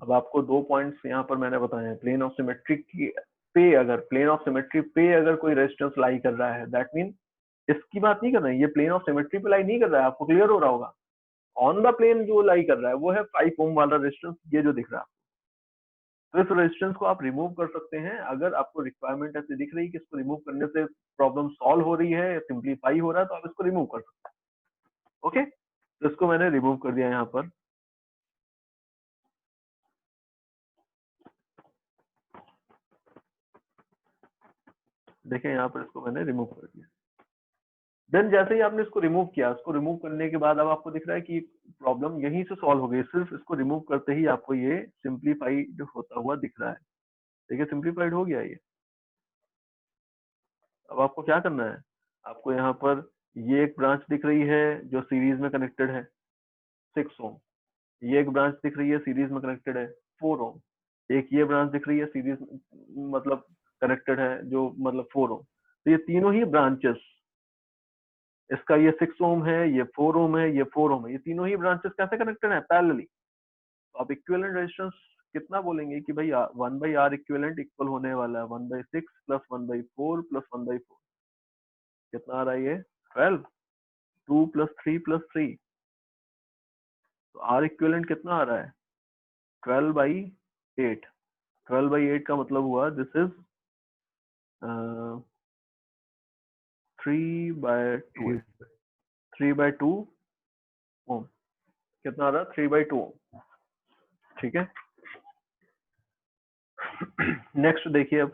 अब आपको 2 पॉइंट्स यहाँ पर मैंने बताए हैं। प्लेन ऑफ सिमेट्री की पे अगर प्लेन ऑफ सिमेट्री पे अगर कोई रेजिस्टेंस लाई कर रहा है, दैट मीन इसकी बात नहीं कर रहे हैं, ये प्लेन ऑफ सिमेट्री पे लाई नहीं कर रहा है। आपको क्लियर हो रहा होगा। ऑन द प्लेन जो लाई कर रहा है वो है 5 ओम वाला रेजिस्टेंस, ये जो दिख रहा है। तो इस रेजिस्टेंस को आप रिमूव कर सकते हैं अगर आपको रिक्वायरमेंट ऐसी दिख रही है कि इसको रिमूव करने से प्रॉब्लम सॉल्व हो रही है, सिंप्लीफाई हो रहा है, तो आप इसको रिमूव कर सकते हैं। ओके, तो इसको मैंने रिमूव कर दिया यहाँ पर। देखें यहाँ पर इसको मैंने रिमूव कर दिया। देन जैसे ही आपने इसको रिमूव किया, इसको रिमूव करने के बाद अब आपको दिख रहा है कि प्रॉब्लम यहीं से सॉल्व हो गई। सिर्फ इसको रिमूव करते ही आपको ये सिंप्लीफाइड होता हुआ दिख रहा है। देखिए सिंप्लीफाइड हो गया ये। अब आपको क्या करना है, आपको यहाँ पर ये एक ब्रांच दिख रही है जो सीरीज में कनेक्टेड है 6 ओम, ये एक ब्रांच दिख रही है सीरीज में कनेक्टेड है 4 ओम, एक ये ब्रांच दिख रही है सीरीज मतलब कनेक्टेड है जो मतलब 4 ओम। तो ये तीनों ही ब्रांचेस, इसका ये 6 ओम है, ये 4 ओम है, ये 4 ओम है, ये तीनों ही ब्रांचेस कैसे कनेक्टेड है? पैरेलली। तो आप इक्विवेलेंट रेजिस्टेंस कितना बोलेंगे कि भाई 1/R इक्विवेलेंट इक्वल होने वाला है 1/6 प्लस 1/4 प्लस 1/4। कितना आ रहा है ये? 12। 2 प्लस 3 प्लस 3। तो R इक्विवेलेंट कितना आ रहा है? 12/8। 12/8 का मतलब हुआ दिस इज 3/2 3/2 ओम। कितना आ रहा है? 3/2 ओम। ठीक है। नेक्स्ट देखिए अब,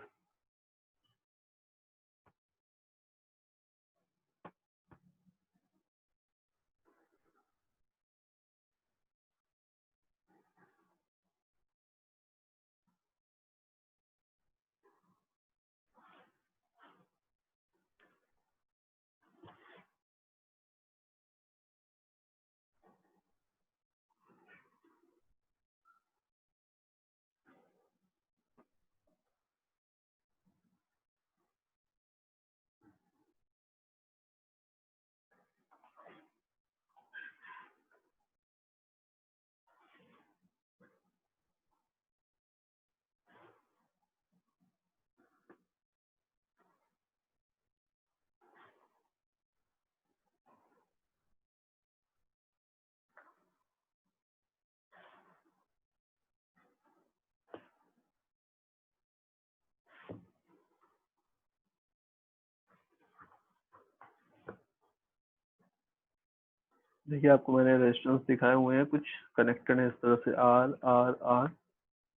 देखिए आपको मैंने रेजिस्टेंस दिखाए हुए हैं, कुछ कनेक्टेड है इस तरह से R R R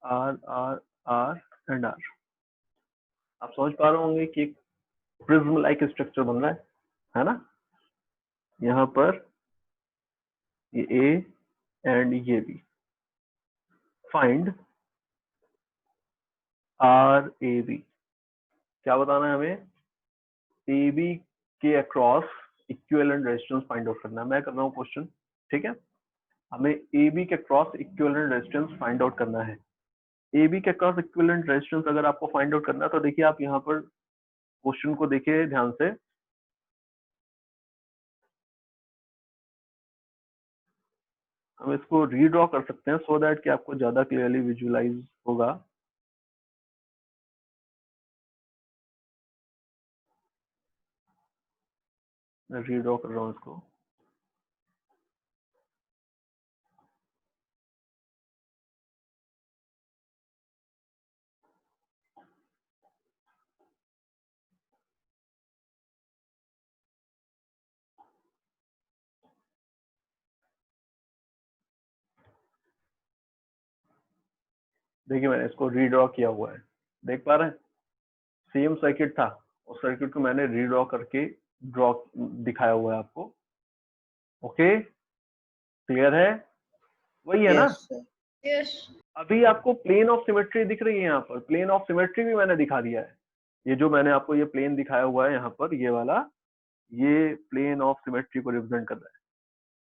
R R R and R. आप समझ पा रहे होंगे कि एक प्रिज्म लाइक स्ट्रक्चर बन रहा है ना? यहाँ पर ये ए एंड ये B. Find R A B. क्या बताना है हमें? ए बी के across equivalent resistance find out करना है। मैं कर रहा हूँ क्वेश्चन, ठीक है? हमें ए बी के across equivalent resistance find out करना है। ए बी के अक्रॉस इक्विवेलेंट रेजिस्टेंस अगर आपको फाइंड आउट करना है तो देखिए आप यहाँ पर क्वेश्चन को देखिए ध्यान से। हम इसको रीड्रॉ कर सकते हैं सो दैट कि आपको ज्यादा क्लियरली विजुअलाइज होगा। मैं रीड्रॉ कर रहा हूँ इसको। देखिए मैंने इसको रीड्रॉ किया हुआ है, देख पा रहे हैं? सेम सर्किट था, उस सर्किट को मैंने रीड्रॉ करके ड्रॉ दिखाया हुआ है आपको। ओके, क्लियर है? वही है ना? Yes sir. यस। अभी आपको प्लेन ऑफ सिमेट्री दिख रही है यहाँ पर, प्लेन ऑफ सिमेट्री भी मैंने दिखा दिया है। ये जो मैंने आपको ये प्लेन दिखाया हुआ है यहाँ पर, ये वाला, ये प्लेन ऑफ सिमेट्री को रिप्रेजेंट कर रहा है।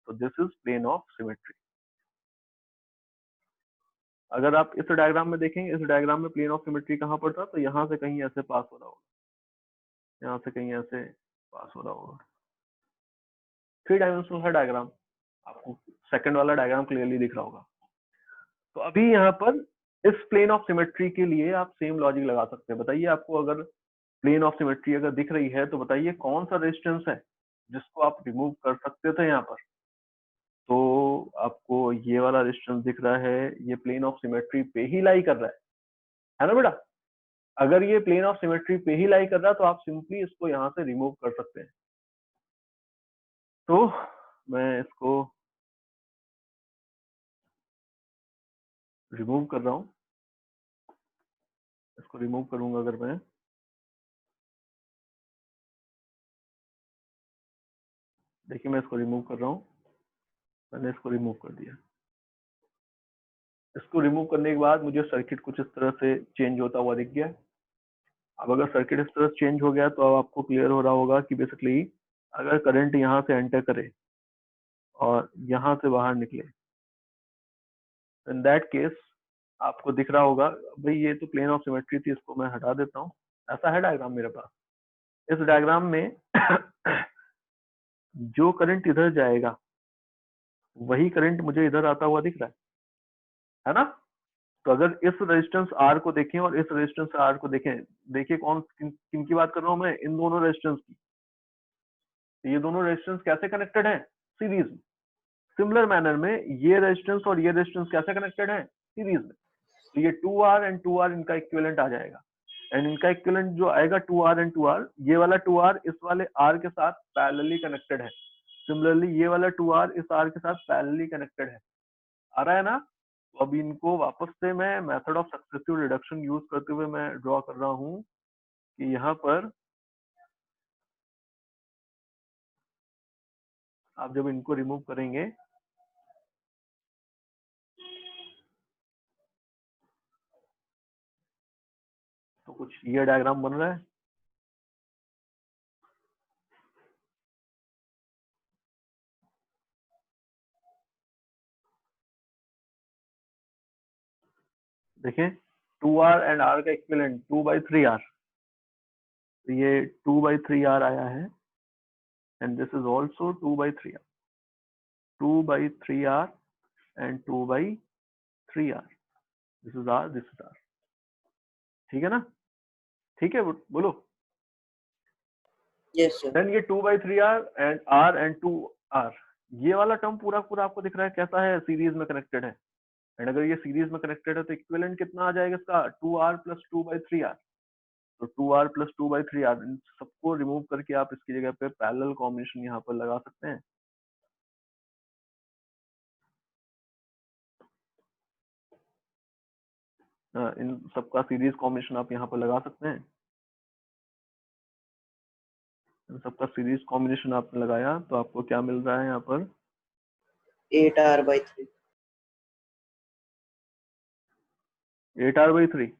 तो this is plane of symmetry. अगर आप इस डायग्राम में देखेंगे, इस डायग्राम में प्लेन ऑफ सिमेट्री कहाँ पर था, तो यहाँ से कहीं ऐसे पास हो रहा होगा, यहाँ से कहीं ऐसे पास हो रहा होगा। 3 डायमेंशनल है डायग्राम, आपको सेकंड वाला डायग्राम क्लियरली दिख रहा होगा। तो अभी यहाँ पर इस प्लेन ऑफ सिमेट्री के लिए आप सेम लॉजिक लगा सकते हैं। बताइए, आपको अगर प्लेन ऑफ सिमेट्री अगर दिख रही है तो बताइए कौन सा रेजिस्टेंस है जिसको आप रिमूव कर सकते थे यहाँ पर। तो आपको ये वाला रेजिस्टेंस दिख रहा है, ये प्लेन ऑफ सिमेट्री पे ही लाई कर रहा है ना बेटा? अगर ये प्लेन ऑफ सिमेट्री पे ही लाई कर रहा है तो आप सिंपली इसको यहाँ से रिमूव कर सकते हैं। तो मैं इसको रिमूव कर रहा हूँ, इसको रिमूव करूंगा अगर मैं, देखिए मैं इसको रिमूव कर रहा हूँ, मैंने इसको रिमूव कर दिया। इसको रिमूव करने के बाद मुझे सर्किट कुछ इस तरह से चेंज होता हुआ दिख गया। अब अगर सर्किट इस तरह से चेंज हो गया तो अब आपको क्लियर हो रहा होगा कि बेसिकली अगर करंट यहाँ से एंटर करे और यहाँ से बाहर निकले, इन दैट केस आपको दिख रहा होगा, भाई ये तो प्लेन ऑफ सिमेट्री थी, इसको मैं हटा देता हूँ। ऐसा है डायग्राम मेरे पास। इस डायग्राम में जो करंट इधर जाएगा वही करंट मुझे इधर आता हुआ दिख रहा है ना? तो अगर इस रेजिस्टेंस R को देखें और इस रेजिस्टेंस R को देखें, देखिए कौन किन की बात कर रहा हूं मैं, इन दोनों रेजिस्टेंस की। ये दोनों रेजिस्टेंस कैसे कनेक्टेड हैं? सीरीज में। सिमिलर मैनर में ये रेजिस्टेंस और ये रेजिस्टेंस कैसे कनेक्टेड हैं? सीरीज में। तो ये 2R एंड 2R इनका इक्विवेलेंट आ जाएगा, एंड इनका इक्विवेलेंट जो आएगा 2R एंड 2R, ये वाला 2R इस वाले R के साथ पैरेलली कनेक्टेड है। सिमिलरली ये वाला 2R इस R के साथ पैरेलली कनेक्टेड है। आ रहा है ना? तो अब इनको वापस से मैं method of successive reduction use करते हुए मैं ड्रॉ कर रहा हूं कि यहाँ पर आप जब इनको रिमूव करेंगे तो कुछ ये डायग्राम बन रहा है। देखें 2R एंड R का इक्विवेलेंट 2/3R, तो ये 2/3R आया है, and this is also 2/3R, 2/3R and 2/3R, this is R, this is R। ठीक है ना? ठीक है, बोलो। Yes sir. देन ये 2/3R and R and 2R, ये वाला टर्म पूरा पूरा आपको दिख रहा है कैसा है? सीरीज में कनेक्टेड है। एंड अगर ये सीरीज में कनेक्टेड है तो इक्विवेलेंट कितना आ जाएगा इसका? 2R plus 2/3R। तो 2R प्लस 2/3R, इन सबको रिमूव करके आप इसकी जगह पे पैरेलल कॉम्बिनेशन यहाँ पर लगा सकते हैं। इन सबका सीरीज कॉम्बिनेशन आप यहाँ पर लगा सकते हैं। इन सबका सीरीज कॉम्बिनेशन आपने लगाया तो आपको क्या मिल रहा है यहाँ पर? 8R/3। 8R/3।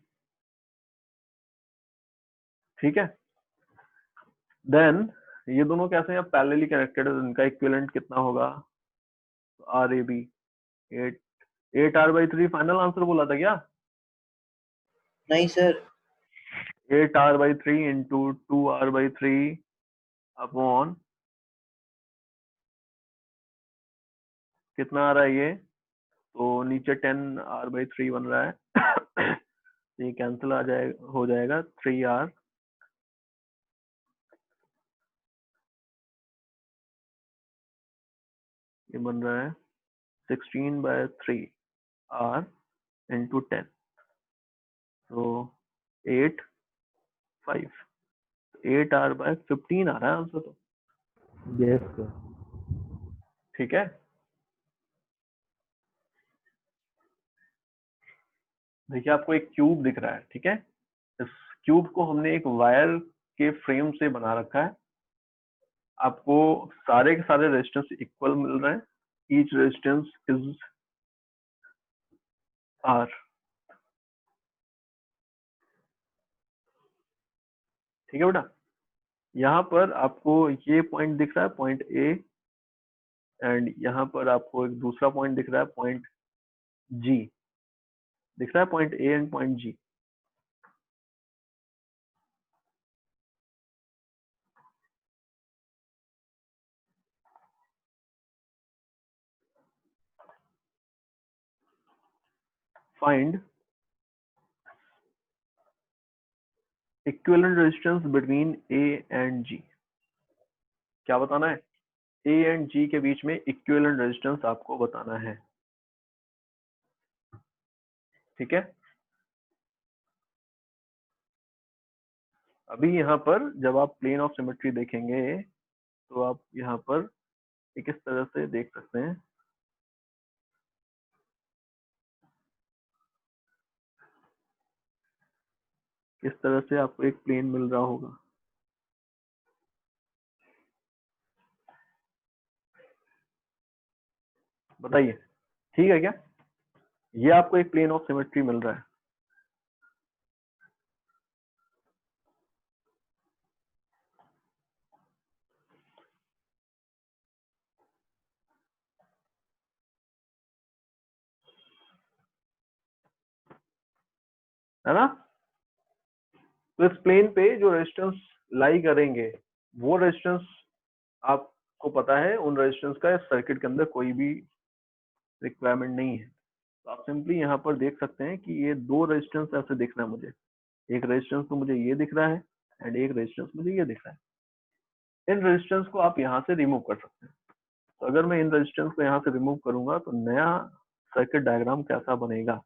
ठीक है। देन ये दोनों कैसे हैं? पैरेलली कनेक्टेड है, इनका इक्विवेलेंट कितना होगा? RAB 8R/3 फाइनल आंसर बोला था क्या? नहीं sir. 8R/3 into 2R/3 upon कितना आ रहा है ये? तो नीचे 10R/3 बन रहा है। ये कैंसिल आ जाएगा, हो जाएगा 3R, ये बन रहा है 16/3R इंटू 10, तो 8 5 8R/15 आ रहा है आंसर तो। Yes sir. ठीक है। देखिए आपको एक क्यूब दिख रहा है, ठीक है। इस क्यूब को हमने एक वायर के फ्रेम से बना रखा है। आपको सारे के सारे रेजिस्टेंस इक्वल मिल रहे हैं। ईच रेजिस्टेंस इज आर, ठीक है बेटा। यहाँ पर आपको ये पॉइंट दिख रहा है, पॉइंट ए, एंड यहाँ पर आपको एक दूसरा पॉइंट दिख रहा है, पॉइंट जी। दिख रहा है point A and point G. Find equivalent resistance between A and G. क्या बताना है? ए एंड जी के बीच में इक्विवेलेंट रेजिस्टेंस आपको बताना है, ठीक है। अभी यहाँ पर जब आप प्लेन ऑफ सिमेट्री देखेंगे तो आप यहाँ पर एक इस तरह से देख सकते हैं। इस तरह से आपको एक प्लेन मिल रहा होगा। बताइए, ठीक है क्या? ये आपको एक प्लेन ऑफ सिमेट्री मिल रहा है ना? तो इस प्लेन पे जो रेजिस्टेंस लाई करेंगे वो रेजिस्टेंस आपको पता है, उन रेजिस्टेंस का इस सर्किट के अंदर कोई भी रिक्वायरमेंट नहीं है। तो आप सिंपली यहाँ पर देख सकते हैं कि ये दो रेजिस्टेंस ऐसे दिख रहा है मुझे। एक रेजिस्टेंस तो मुझे ये दिख रहा है एंड एक रेजिस्टेंस मुझे ये दिख रहा है। इन रेजिस्टेंस को आप यहाँ से रिमूव कर सकते हैं। तो अगर मैं इन रेजिस्टेंस को यहाँ से रिमूव करूंगा तो नया सर्किट डायग्राम कैसा बनेगा?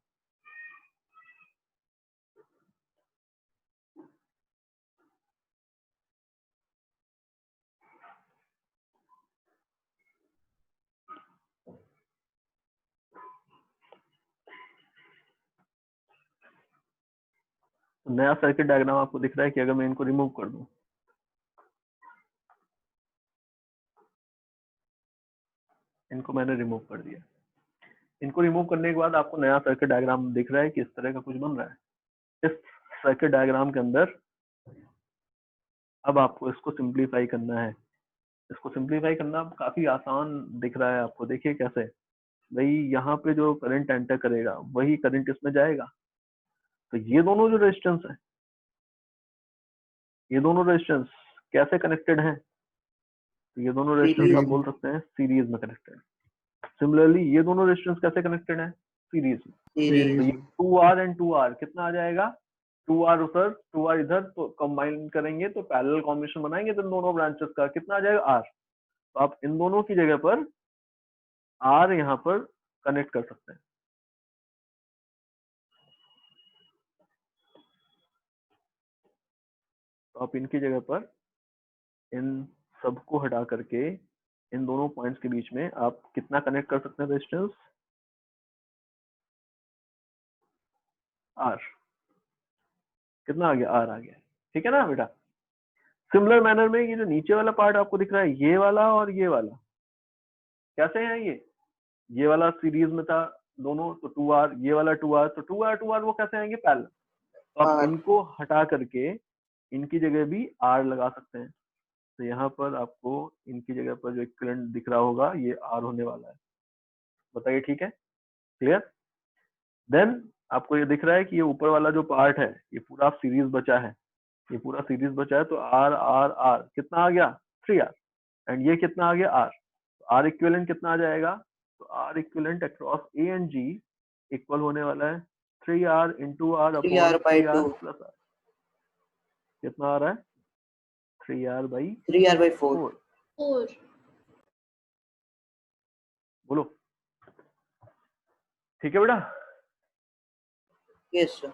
तो नया सर्किट डायग्राम आपको दिख रहा है कि अगर मैं इनको रिमूव कर दूं, इनको मैंने रिमूव कर दिया। इनको रिमूव करने के बाद आपको नया सर्किट डायग्राम दिख रहा है कि इस तरह का कुछ बन रहा है। इस सर्किट डायग्राम के अंदर अब आपको इसको सिंप्लीफाई करना है। इसको सिंप्लीफाई करना काफी आसान दिख रहा है आपको। देखिए कैसे, भाई यहाँ पे जो करंट एंटर करेगा वही करंट इसमें जाएगा। तो ये दोनों जो रेजिस्टेंस है, ये दोनों रेजिस्टेंस कैसे कनेक्टेड हैं? तो ये दोनों रेजिस्टेंस आप बोल सकते हैं सीरीज में कनेक्टेड। सिमिलरली ये दोनों रेजिस्टेंस कैसे कनेक्टेड है? सीरीज में। तो ये 2R एंड 2R कितना आ जाएगा? 2R उधर 2R इधर, तो कंबाइन करेंगे तो पैरेलल कॉम्बिनेशन बनाएंगे तो दोनों ब्रांचेस का कितना आ जाएगा? R। तो आप इन दोनों की जगह पर R यहाँ पर कनेक्ट कर सकते हैं। तो आप इनकी जगह पर इन सबको हटा करके इन दोनों पॉइंट्स के बीच में आप कितना कनेक्ट कर सकते हैं? Resistance R। कितना आ गया? R आ गया, ठीक है ना बेटा। सिमिलर मैनर में ये जो नीचे वाला पार्ट आपको दिख रहा है, ये वाला और ये वाला कैसे है? ये वाला सीरीज में था दोनों, तो 2R, ये वाला 2R, तो 2R वो कैसे आएंगे? पैरेलल। तो आप इनको हटा करके इनकी जगह भी R लगा सकते हैं। तो यहाँ पर आपको इनकी जगह पर जो इक्विवेलेंट दिख रहा होगा ये R होने वाला है। बताइए, ठीक है? क्लियर? देन आपको ये दिख रहा है कि ये ऊपर वाला जो पार्ट है ये पूरा सीरीज बचा है। ये पूरा सीरीज बचा है, तो R R R कितना आ गया? 3R। एंड ये कितना आ गया? R। तो R इक्विवेलेंट कितना आ जाएगा? तो R equivalent across A and G equal होने वाला है 3R into R upon 3R plus R। कितना आ रहा है? 3R by 4। बोलो, ठीक है बेटा? Yes sir.